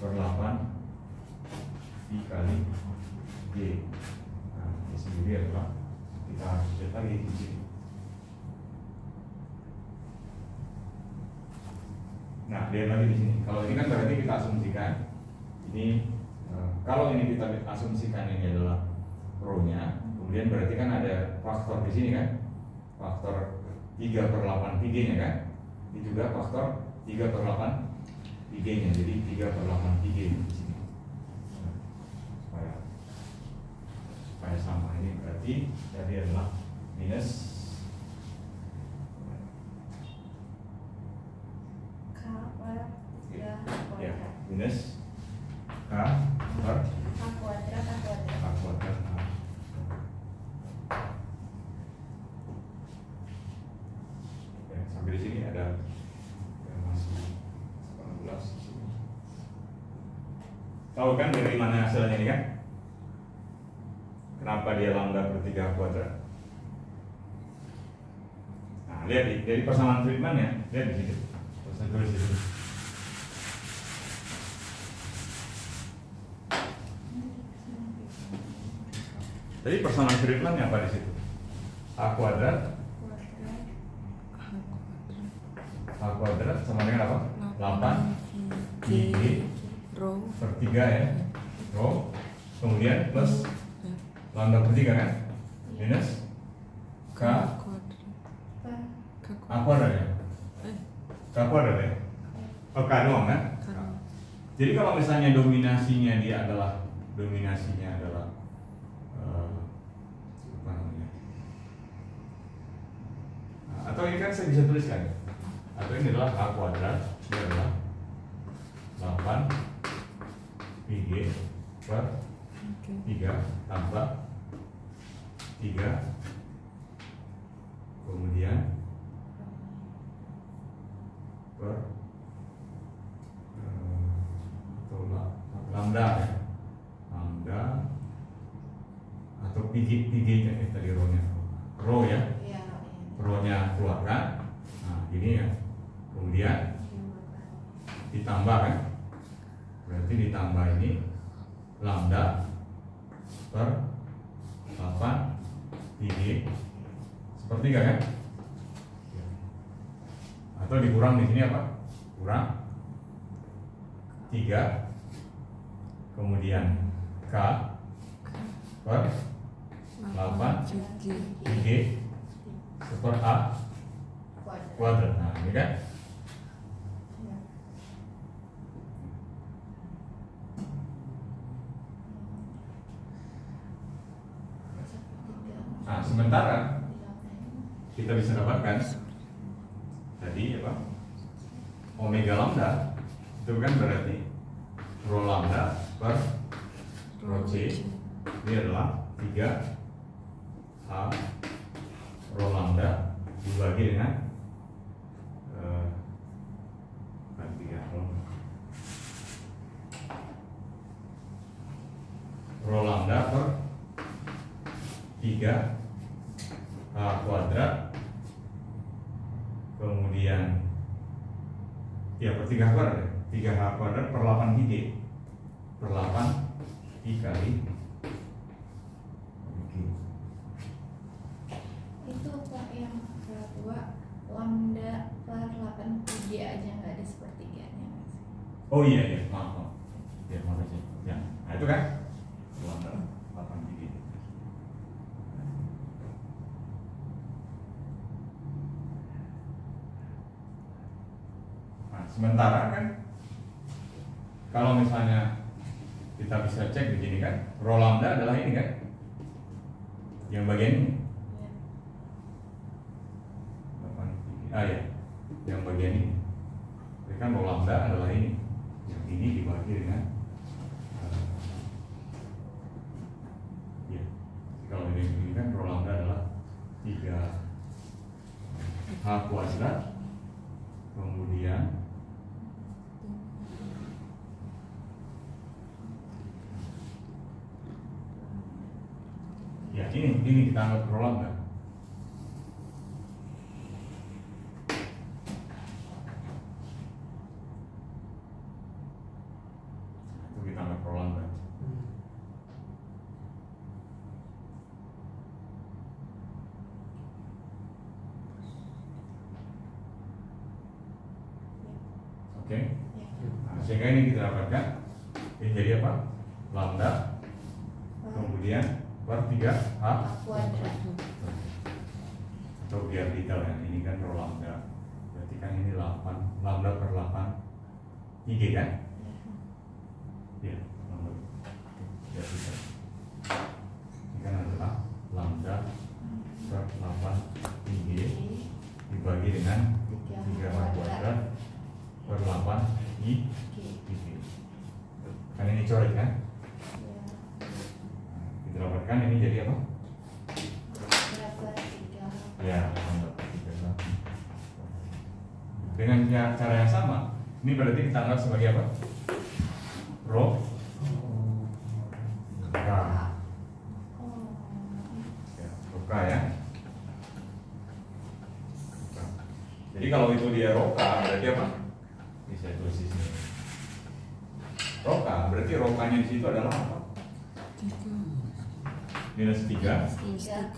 per 8 I kali G. Nah, ini sendiri adalah kita harus lihat lagi di sini. Nah, lihat lagi di sini. Kalau ini kan berarti kita asumsikan ini kalau ini kita asumsikan ini adalah rho-nya, kemudian berarti kan ada faktor di sini kan? Faktor 3 per 8 Pi G-nya kan? Ini juga faktor 3 per 8 Pi G-nya. Jadi 3 per 8 Pi G di sini. Supaya sama. Ini berarti jadi adalah minus K per 3H ya, kuadrat. minus K per K kuadrat K kuadrat. Ya, sampai di sini ada yang masih 18 di sini. Tahu kan dari mana hasilnya ini kan? Kenapa dia lambda per 3 kuadrat? Nah, lihat dari persamaan Friedman ya, lihat di sini. Saya tulis di sini. Jadi persamaan Friedman apa di situ? A kuadrat sama dengan apa? 8 Pi G rho per 3 ya. Rho. Kemudian plus lambda per 3 kan? Minus K A kuadrat ya? K kuadrat ya? Oh, K doang kan? Jadi kalau misalnya dominasinya adalah apa namanya? Atau ini kan saya bisa tuliskan. Atau ini adalah A kuadrat, ini adalah 8 Pi G per 3 tambah 3 kemudian per lambda ya, lambda atau PG kan tadi rho ya, rho-nya keluarkan. Nah ini ya, kemudian ditambah kan, berarti ditambah ini lambda per 8 PG sepertiga kan, atau dikurang di sini apa? Kurang 3 kemudian K per 8 PG per A kuadrat. Nah ini kan nah, sementara kita bisa dapatkan tadi apa? Omega lambda itu kan berarti rho lambda per rho C ini adalah 3 H rho lambda dibagi dengan kuadrat, kemudian ya per 3H kuadrat ya, 3H kuadrat per 8 per 8 kali Itu Pak yang kedua lambda per 8 3 aja nggak ada sepertiganya Mas. Oh iya maaf ya, makasih ya. Nah itu kan lambda 8 Nah sementara kan kalau misalnya kita bisa cek di sini kan, rho lambda adalah ini kan, yang bagian ini. Ya, yang bagian ini. Jadi kan rho lambda adalah ini. Yang ini dibagi dengan ya. Jadi kalau ini kan rho lambda adalah 3H kuadrat, kemudian ya ini kita anggap rho lambda. Itu kita anggap rho lambda. Oke. Nah, sehingga ini kita dapatkan ini jadi apa? Lambda kemudian per 3H kuadrat. atau biar detail ya, ini kan rho lambda, berarti kan ini 8 lambda per 8 IG kan? Ya, lambda biar detail. Ini kan adalah lambda per 8 IG dibagi dengan 3H kuadrat per 8 IG. Kan ini coret kan? Dapatkan ini jadi apa? Ya, dengan cara yang sama, ini berarti kita anggap sebagai apa? Rho K. Ya, rho K ya. Jadi kalau itu dia rho K berarti apa? Ini saya tulis di sini. Rho K berarti rho K-nya di situ adalah apa? Minus 3 3K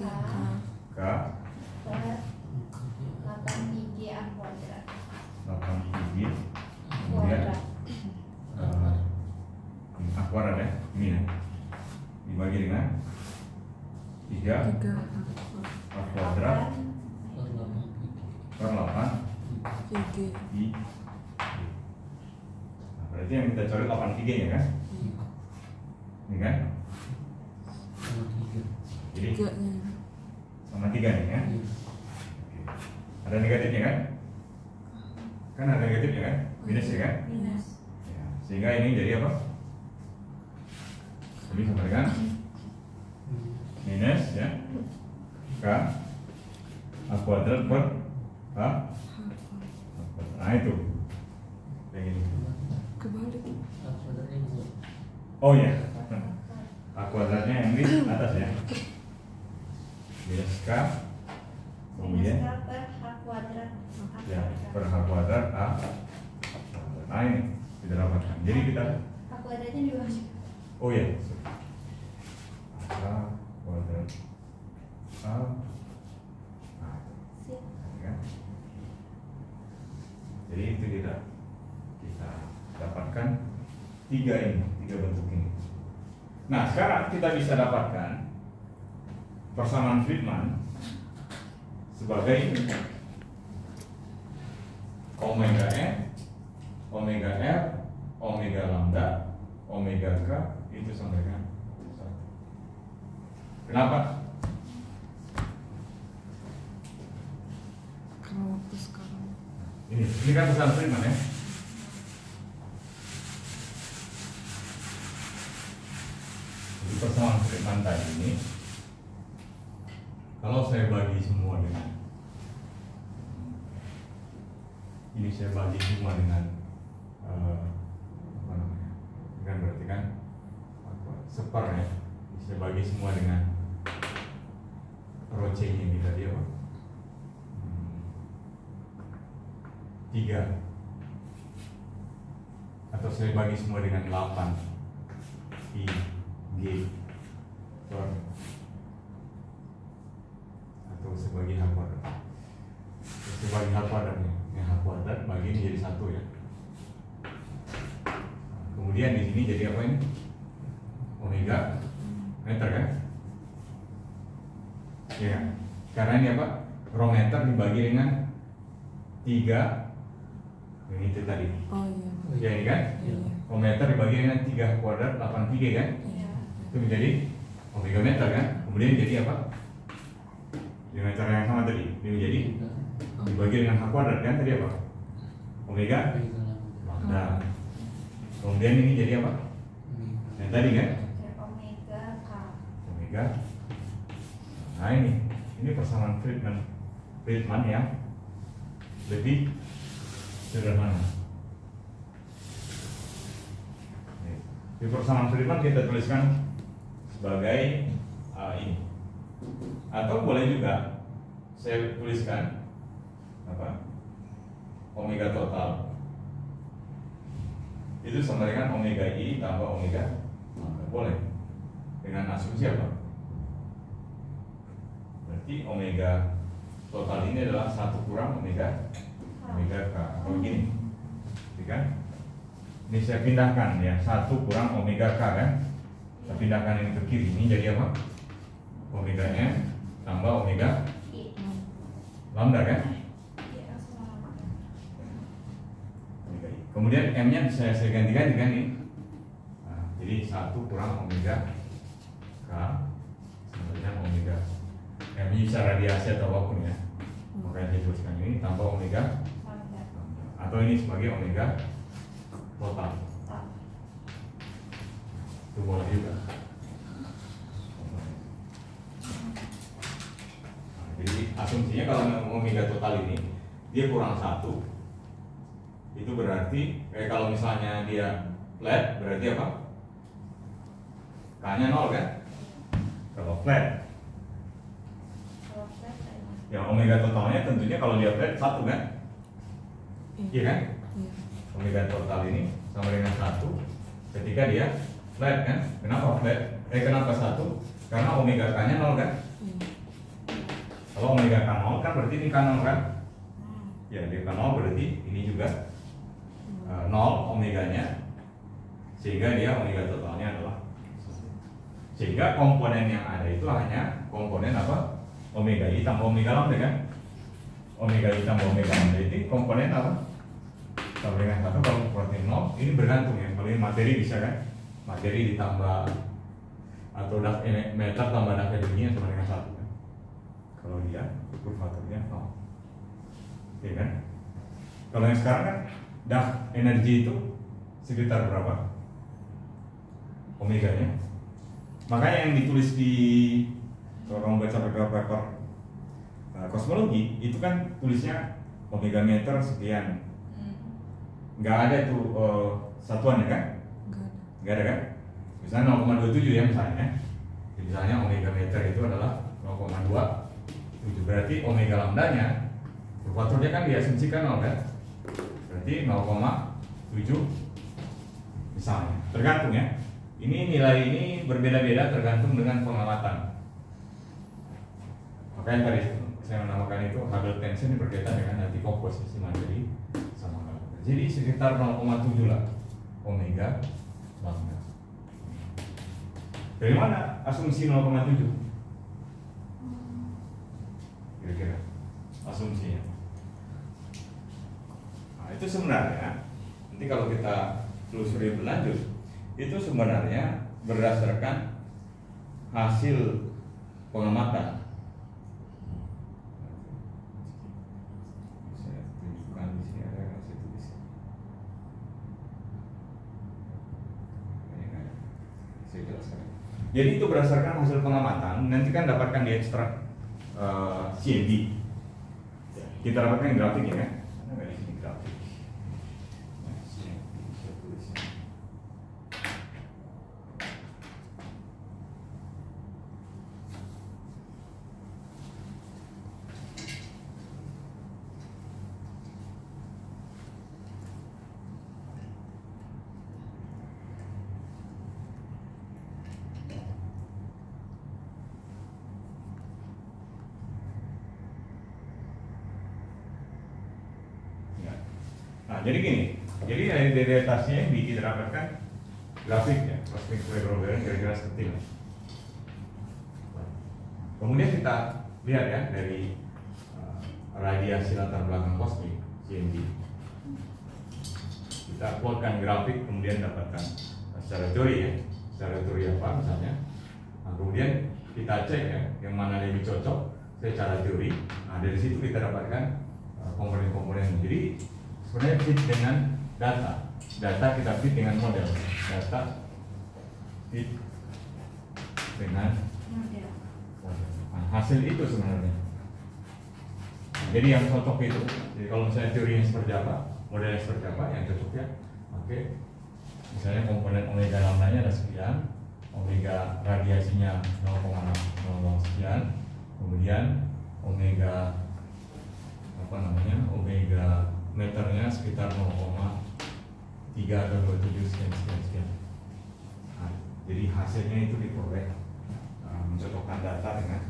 K per 8 IG A kuadrat. 8 IG kemudian A kuadrat ya, ini ya, dibagi dengan 3 A kuadrat per 8 I. Nah, berarti yang kita coret 8 IG nya kan? Ini kan? Jadi sama 3 nih ya. Oke. Ada negatifnya kan? Kan ada negatifnya kan? Minus ya kan? Minus. Ya, sehingga ini jadi apa? Ini sama dengan minus ya K A kuadrat per H. Nah itu kayak gini. Kebalik. Oh ya, A kuadratnya yang di atas ya. Minus K kemudian Minus K per H kuadrat A ya kuadrat. per H kuadrat A. Nah ini kita dapatkan. Jadi kita H kuadratnya di bawah. oh ya H kuadrat A. Nah, Sip. kan? Jadi itu kita dapatkan tiga bentuk ini. Nah sekarang kita bisa dapatkan persamaan Friedman sebagai ini omega n, omega r, omega lambda, omega k itu sama dengan 1. Kenapa? Karena waktu sekarang. Ini kan persamaan Friedman ya. Jadi persamaan Friedman tadi ini kalau saya bagi semua dengan ini saya bagi semua dengan apa namanya? Kan berarti kan seper ya. Saya bagi semua dengan Rho C ini tadi apa? 3, atau saya bagi semua dengan 8 I G per, atau saya bagi H kuadrat. Saya bagi H kuadrat nih, yang H kuadrat bagi ini jadi 1 ya. Kemudian di sini jadi apa ini? Omega meter kan? Ya, karena ini apa? Rho meter dibagi dengan 3. Yang itu tadi. Oh iya. Ya ini kan? Iya. Omega dibagi dengan 3 kuadrat 8 pi kan? Iya. Itu menjadi omega meter kan? Kemudian jadi apa? Dengan cara yang sama tadi, ini menjadi dibagi dengan H kuadrat kan tadi apa? Omega lambda. Kemudian ini jadi apa? Yang tadi kan? Omega K. Omega. Nah ini persamaan Friedman yang lebih sederhana. Di persamaan Friedman kita tuliskan sebagai ini, atau boleh juga saya tuliskan apa? Omega total itu sama dengan omega I tambah omega lambda. Boleh dengan asumsi apa? Berarti omega total ini adalah 1 kurang omega K. Kalau gini, kan? Ini saya pindahkan ya, 1 kurang omega K kan? Saya pindahkan ini ke kiri, ini jadi apa? Omega M tambah omega I. lambda kan? Iya, sama. Omega I. Kemudian M-nya bisa saya ganti-ganti kan ini? Nah, jadi 1 kurang omega K sama dengan omega M, bisa radiasi atau apapun ya. Makanya saya tuliskan ini tambah omega Lambda. atau ini sebagai omega total. Itu boleh juga. Nah, jadi asumsinya kalau omega total ini dia kurang 1, itu berarti kalau misalnya dia flat berarti apa? K-nya 0 kan? Kalau flat, Kalau flat ini. yang omega totalnya tentunya kalau dia flat 1 kan? Iya kan? Iya. Omega total ini sama dengan 1 ketika dia flat kan? Kenapa flat? Kenapa 1? Karena omega K-nya 0 kan? Iya. Kalau omega K 0 kan berarti ini K 0 kan? Ya, dia K 0 berarti ini juga 0 omeganya, sehingga dia omega totalnya adalah 1. Sehingga komponen yang ada itu hanya komponen apa? Omega I tambah omega lambda kan? Omega I tambah omega lambda itu komponen apa? Sama dengan 1. Kalau berarti 0, ini bergantung ya. Kalau ini materi bisa kan? Materi ditambah atau meter tambah dak energinya sama dengan 1 kan? Kalau dia kurvaturnya 0. Oke kan? Kalau yang sekarang kan dak energi itu sekitar berapa? Omeganya. Makanya yang ditulis di kalau baca paper kosmologi itu kan tulisnya omega meter sekian. Nggak ada tuh satuannya kan? Nggak ada kan? Misalnya 0,27 ya misalnya. Misalnya omega meter itu adalah 0,27. Berarti omega lambdanya kurvaturnya kan diasumsikan 0 kan? Berarti 0,7 misalnya. Tergantung ya. Ini nilai ini berbeda-beda tergantung dengan pengamatan. Makanya tadi saya menamakan itu Hubble tension berkaitan dengan nanti komposisi materi sama lambda. Jadi sekitar 0,7 lah omega lambda. Dari mana asumsi 0,7? Kira-kira asumsinya. Nah, itu sebenarnya nanti kalau kita telusuri lebih lanjut, itu sebenarnya berdasarkan hasil pengamatan. Saya tunjukkan di sini ada yang saya tulis. Saya jelaskan. Jadi itu berdasarkan hasil pengamatan. Nanti kan dapatkan di ekstrak CMB. Kita dapatkan grafik ya kan? Ada nggak di sini grafik? Nah, jadi gini, jadi dari atasnya ini kita dapatkan grafik ya, cosmic ray perbedaan kira-kira seperti ini. Kemudian kita lihat ya dari radiasi latar belakang kosmik CMB. Kita buatkan grafik, kemudian dapatkan secara teori ya, secara teori apa misalnya. Nah, kemudian kita cek ya, yang mana lebih cocok secara teori. Nah, dari situ kita dapatkan komponen-komponen. Jadi sebenarnya fit dengan data kita fit dengan model, data fit dengan model. Nah, hasil itu sebenarnya. Jadi yang cocok itu, jadi kalau misalnya teorinya seperti apa, modelnya seperti apa, yang cocok ya. Oke, misalnya komponen omega lambda-nya ada sekian, omega radiasinya 0,00 sekian, kemudian omega omega meternya sekitar 0,3 atau 27 sekian. Nah, jadi hasilnya itu diperoleh mencocokkan data dengan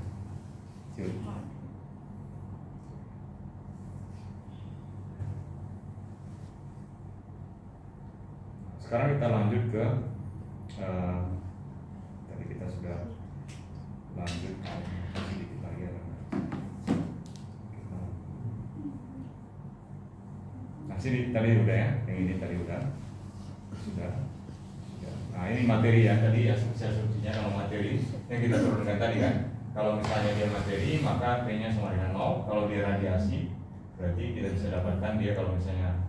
teori. Sekarang kita lanjut ke tadi kita sudah lanjut sedikit lagi ya. Nah, sini tadi udah ya, yang ini tadi udah sudah. Nah, ini materi ya, tadi asumsinya kalau materi yang kita turunkan tadi kan, kalau misalnya dia materi maka P-nya sama dengan 0. Kalau dia radiasi berarti kita bisa dapatkan dia kalau misalnya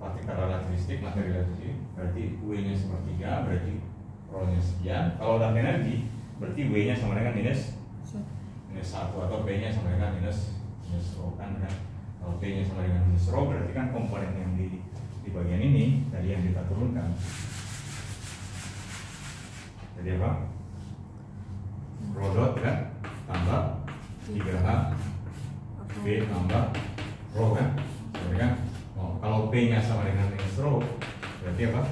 partikel relativistik, materi relativistik, berarti W-nya sepertiga, berarti ρ-nya sekian. Kalau udah energi, berarti W-nya sama dengan minus 1 atau P-nya sama dengan minus ρ kan. Kalau P-nya sama dengan minus ρ, berarti kan komponen yang di bagian ini tadi yang kita turunkan. Jadi apa? Ρ dot kan tambah 3H P tambah ρ kan, berarti kan. Kalau P-nya sama dengan minus ρ, berarti apa?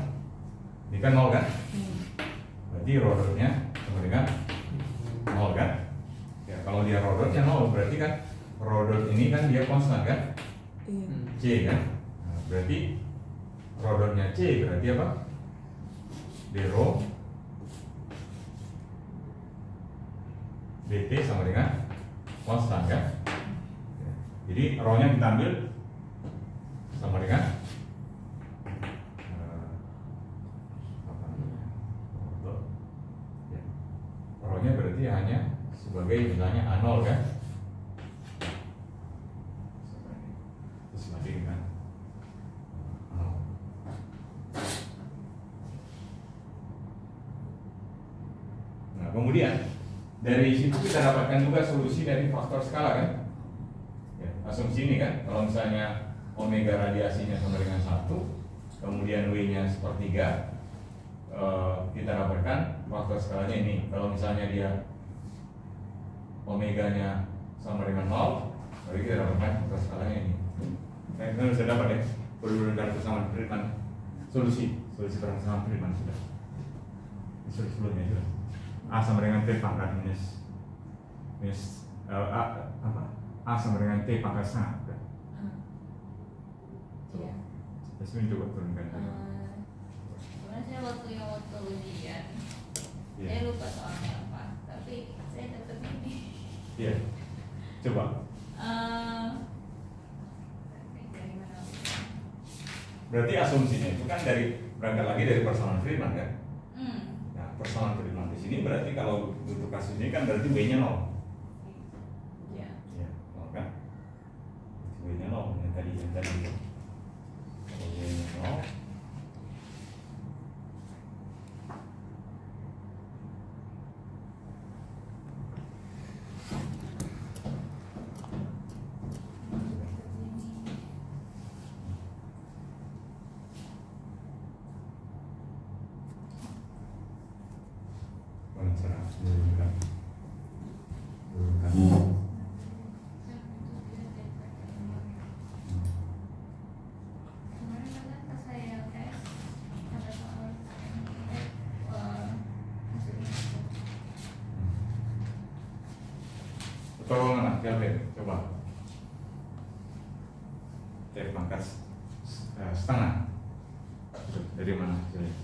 Ini kan 0 kan? Berarti ρ dot-nya sama dengan 0 kan? Ya, kalau dia ρ dot-nya 0, berarti kan ρ dot ini kan dia konstan kan? C kan? Nah, berarti ρ dot-nya C berarti apa? D ρ dt sama dengan konstan kan? Jadi ρ-nya kita ambil sama dengan ρ-nya berarti hanya sebagai misalnya A0 kan, terus lagi dengan nah, kemudian dari situ kita dapatkan juga solusi dari faktor skala kan ya, asumsi ini kan, kalau misalnya omega radiasinya sama dengan 1, kemudian W-nya sepertiga, kita dapatkan faktor skalanya ini. Kalau misalnya dia omeganya sama dengan 0, berarti kita dapatkan faktor skalanya ini. Nah, kita sudah dapat ya, perbedaan persamaan Friedman, solusi persamaan Friedman sudah. Sebelumnya sudah. A sama dengan T pangkat minus A sama dengan T pangkat setengah. Iya. Jasmine coba turunkan dulu. Sebenarnya waktu ujian, saya lupa soalnya apa, tapi saya tetap ini. Iya. Coba. Dari mana? Berarti asumsinya itu kan berangkat lagi dari persamaan Friedman kan? Nah, persamaan Friedman di sini berarti kalau untuk kasus ini kan berarti W-nya 0. Iya. Iya, 0 kan? W-nya 0 yang tadi itu. Tolong anak, Kelvin, coba T pangkat setengah. Dari mana hasilnya?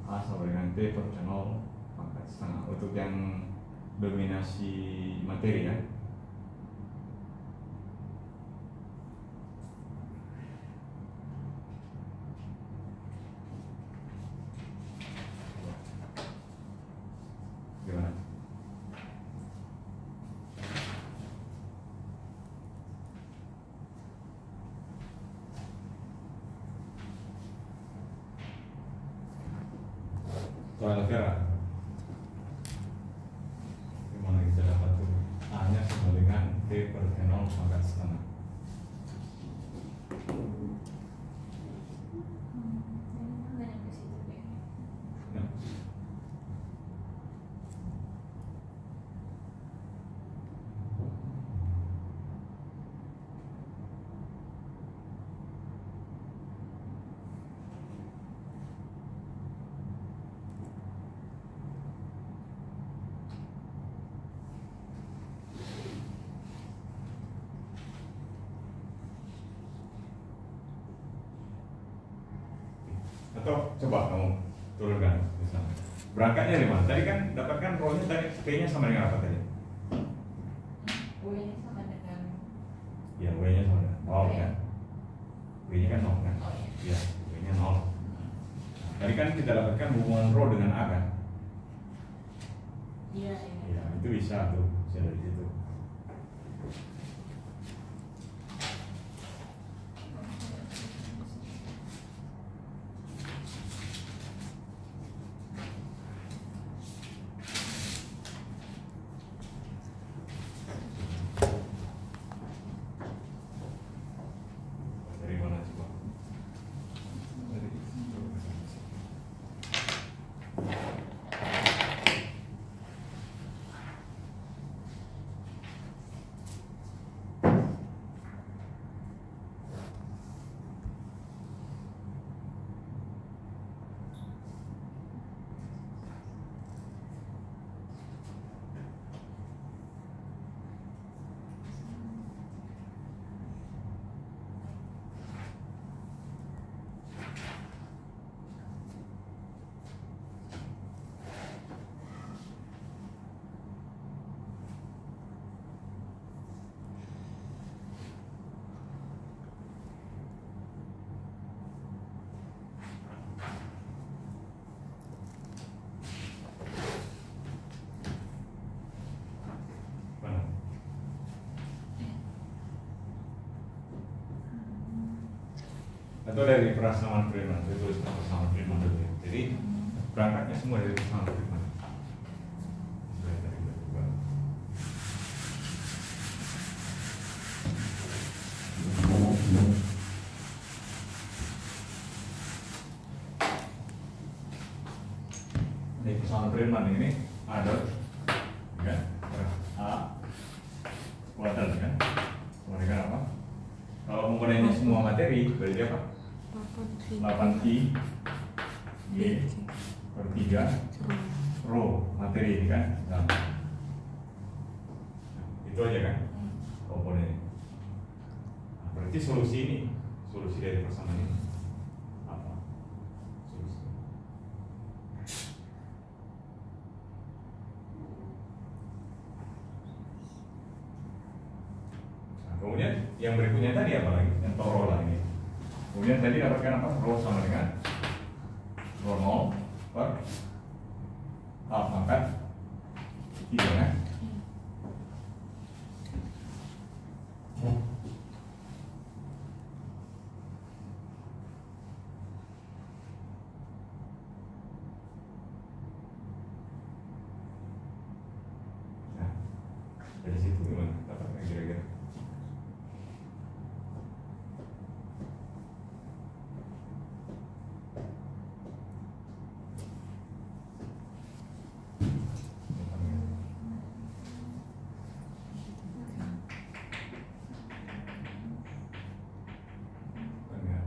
A sama dengan T per 0 pangkat setengah untuk yang dominasi materi ya. Gimana? Soal Vera, gimana kita dapat tuh A-nya sama dengan T per 0 pangkat setengah. Nggak nyampe situ deh. Nah, atau coba kamu turunkan misalnya. Berangkatnya dari mana? Tadi kan dapatkan rho-nya tadi P-nya sama dengan apa tadi? W-nya sama dengan Ya, W-nya sama dengan 0 kan? W-nya kan 0 kan? Oh, iya. Iya, W-nya 0. Tadi kan kita dapatkan hubungan rho dengan A kan? iya. Ya, itu bisa tuh, bisa dari situ. Dari mana coba? Dari mana? Atau dari persamaan Friedman, saya tulis persamaan Friedman dulu ya. Jadi berangkatnya semua dari persamaan Friedman. Dari batu. Ini persamaan Friedman ini ada kan? A kuadrat kan? Kemudian apa? Kalau komponennya semua materi berarti apa? 8I Y per 3 rho materi ini kan? Nah, itu aja kan komponennya. Nah, berarti solusi ini, solusi dari persamaan ini apa? Solusi. Nah, kemudian yang berikutnya tadi apa lagi? Yang toro lagi. Kemudian tadi dapatkan apa? Rho sama dengan rho 0 per A pangkat 3 kan? Nah, dari situ gimana? Dapat nggak kira-kira? Enggak.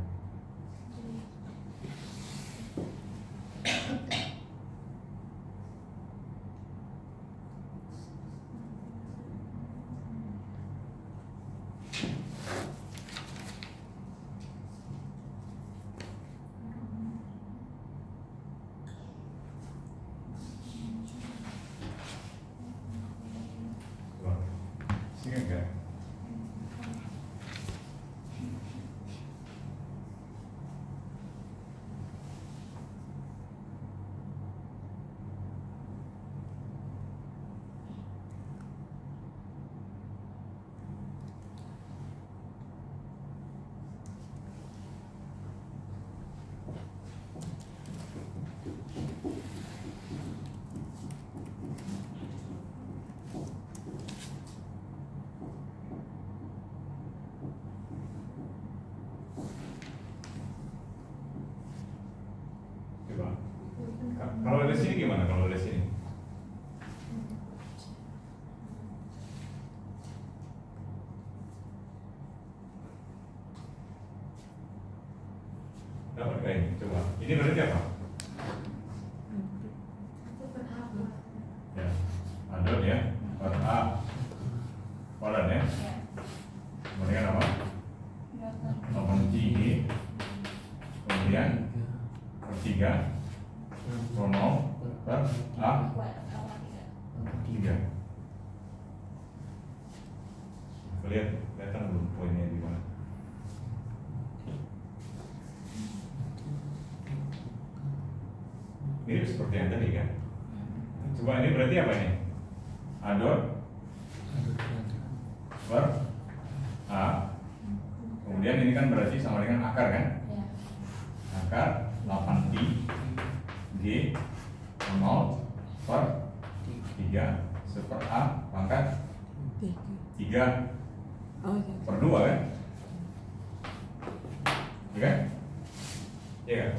Dapat gak ini? Coba. Ini berarti apa? Ya. Adot ya. Per A. Kolan ya. Kemudian apa? 8 G. Kemudian per 3 Rono per A 3. Kelihatan belum poinnya di mana? Mirip seperti yang tadi kan? Coba ini berarti apa ini? Adot per A. Kemudian ini kan berarti sama dengan akar kan? Akar 8 pi G 0 per 3 seper A pangkat 3 Oh iya. per 2 kan? Iya kan? Iya kan?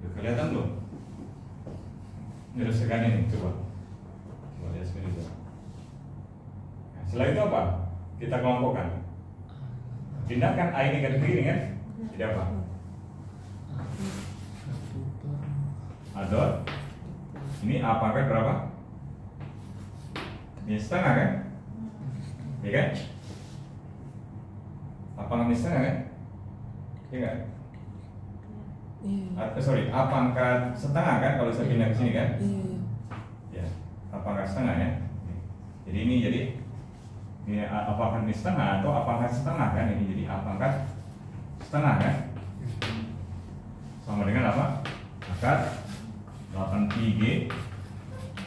Udah kelihatan belum? Menyelesaikan ini, coba lihat sini coba. Nah, setelah itu apa? Kita kelompokkan. Pindahkan A ini ke kiri kan? Jadi apa? Adot. Ini A pangkat berapa? Ini setengah kan? Iya kan? A pangkat setengah kan? Iya kan? Iya. Sorry, A pangkat setengah kan kalau saya pindah ke sini kan? Iya. Ya, A pangkat setengah ya. Jadi ini A pangkat setengah atau A pangkat setengah kan? Ini jadi A pangkat setengah kan? Sama dengan apa? Akar 8 pi G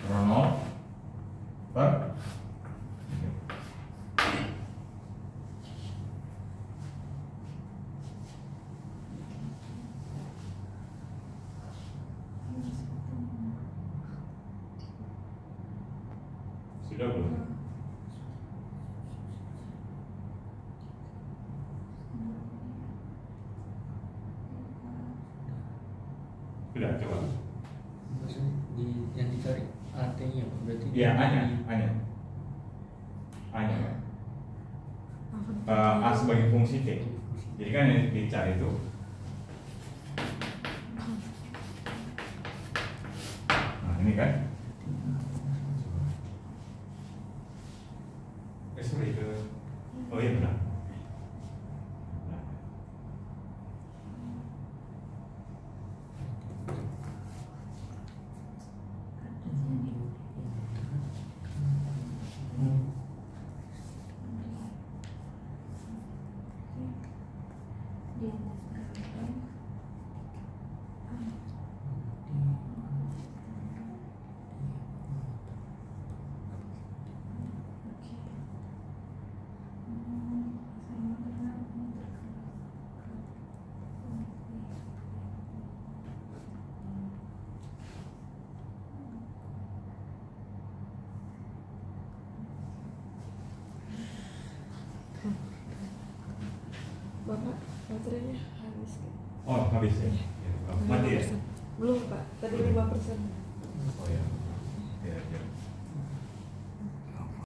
per 0 per 3. Sudah belum? Sudah, coba. Maksudnya yang dicari AT-nya berarti Iya, A-nya. A sebagai fungsi T. Jadi kan yang dicari itu nah ini kan sorry itu oh iya benar. Bapak, baterainya habis. Oh habis ya? Mati ya? 5%. Belum Pak, tadi 5%. Oh ya. Ya, ya.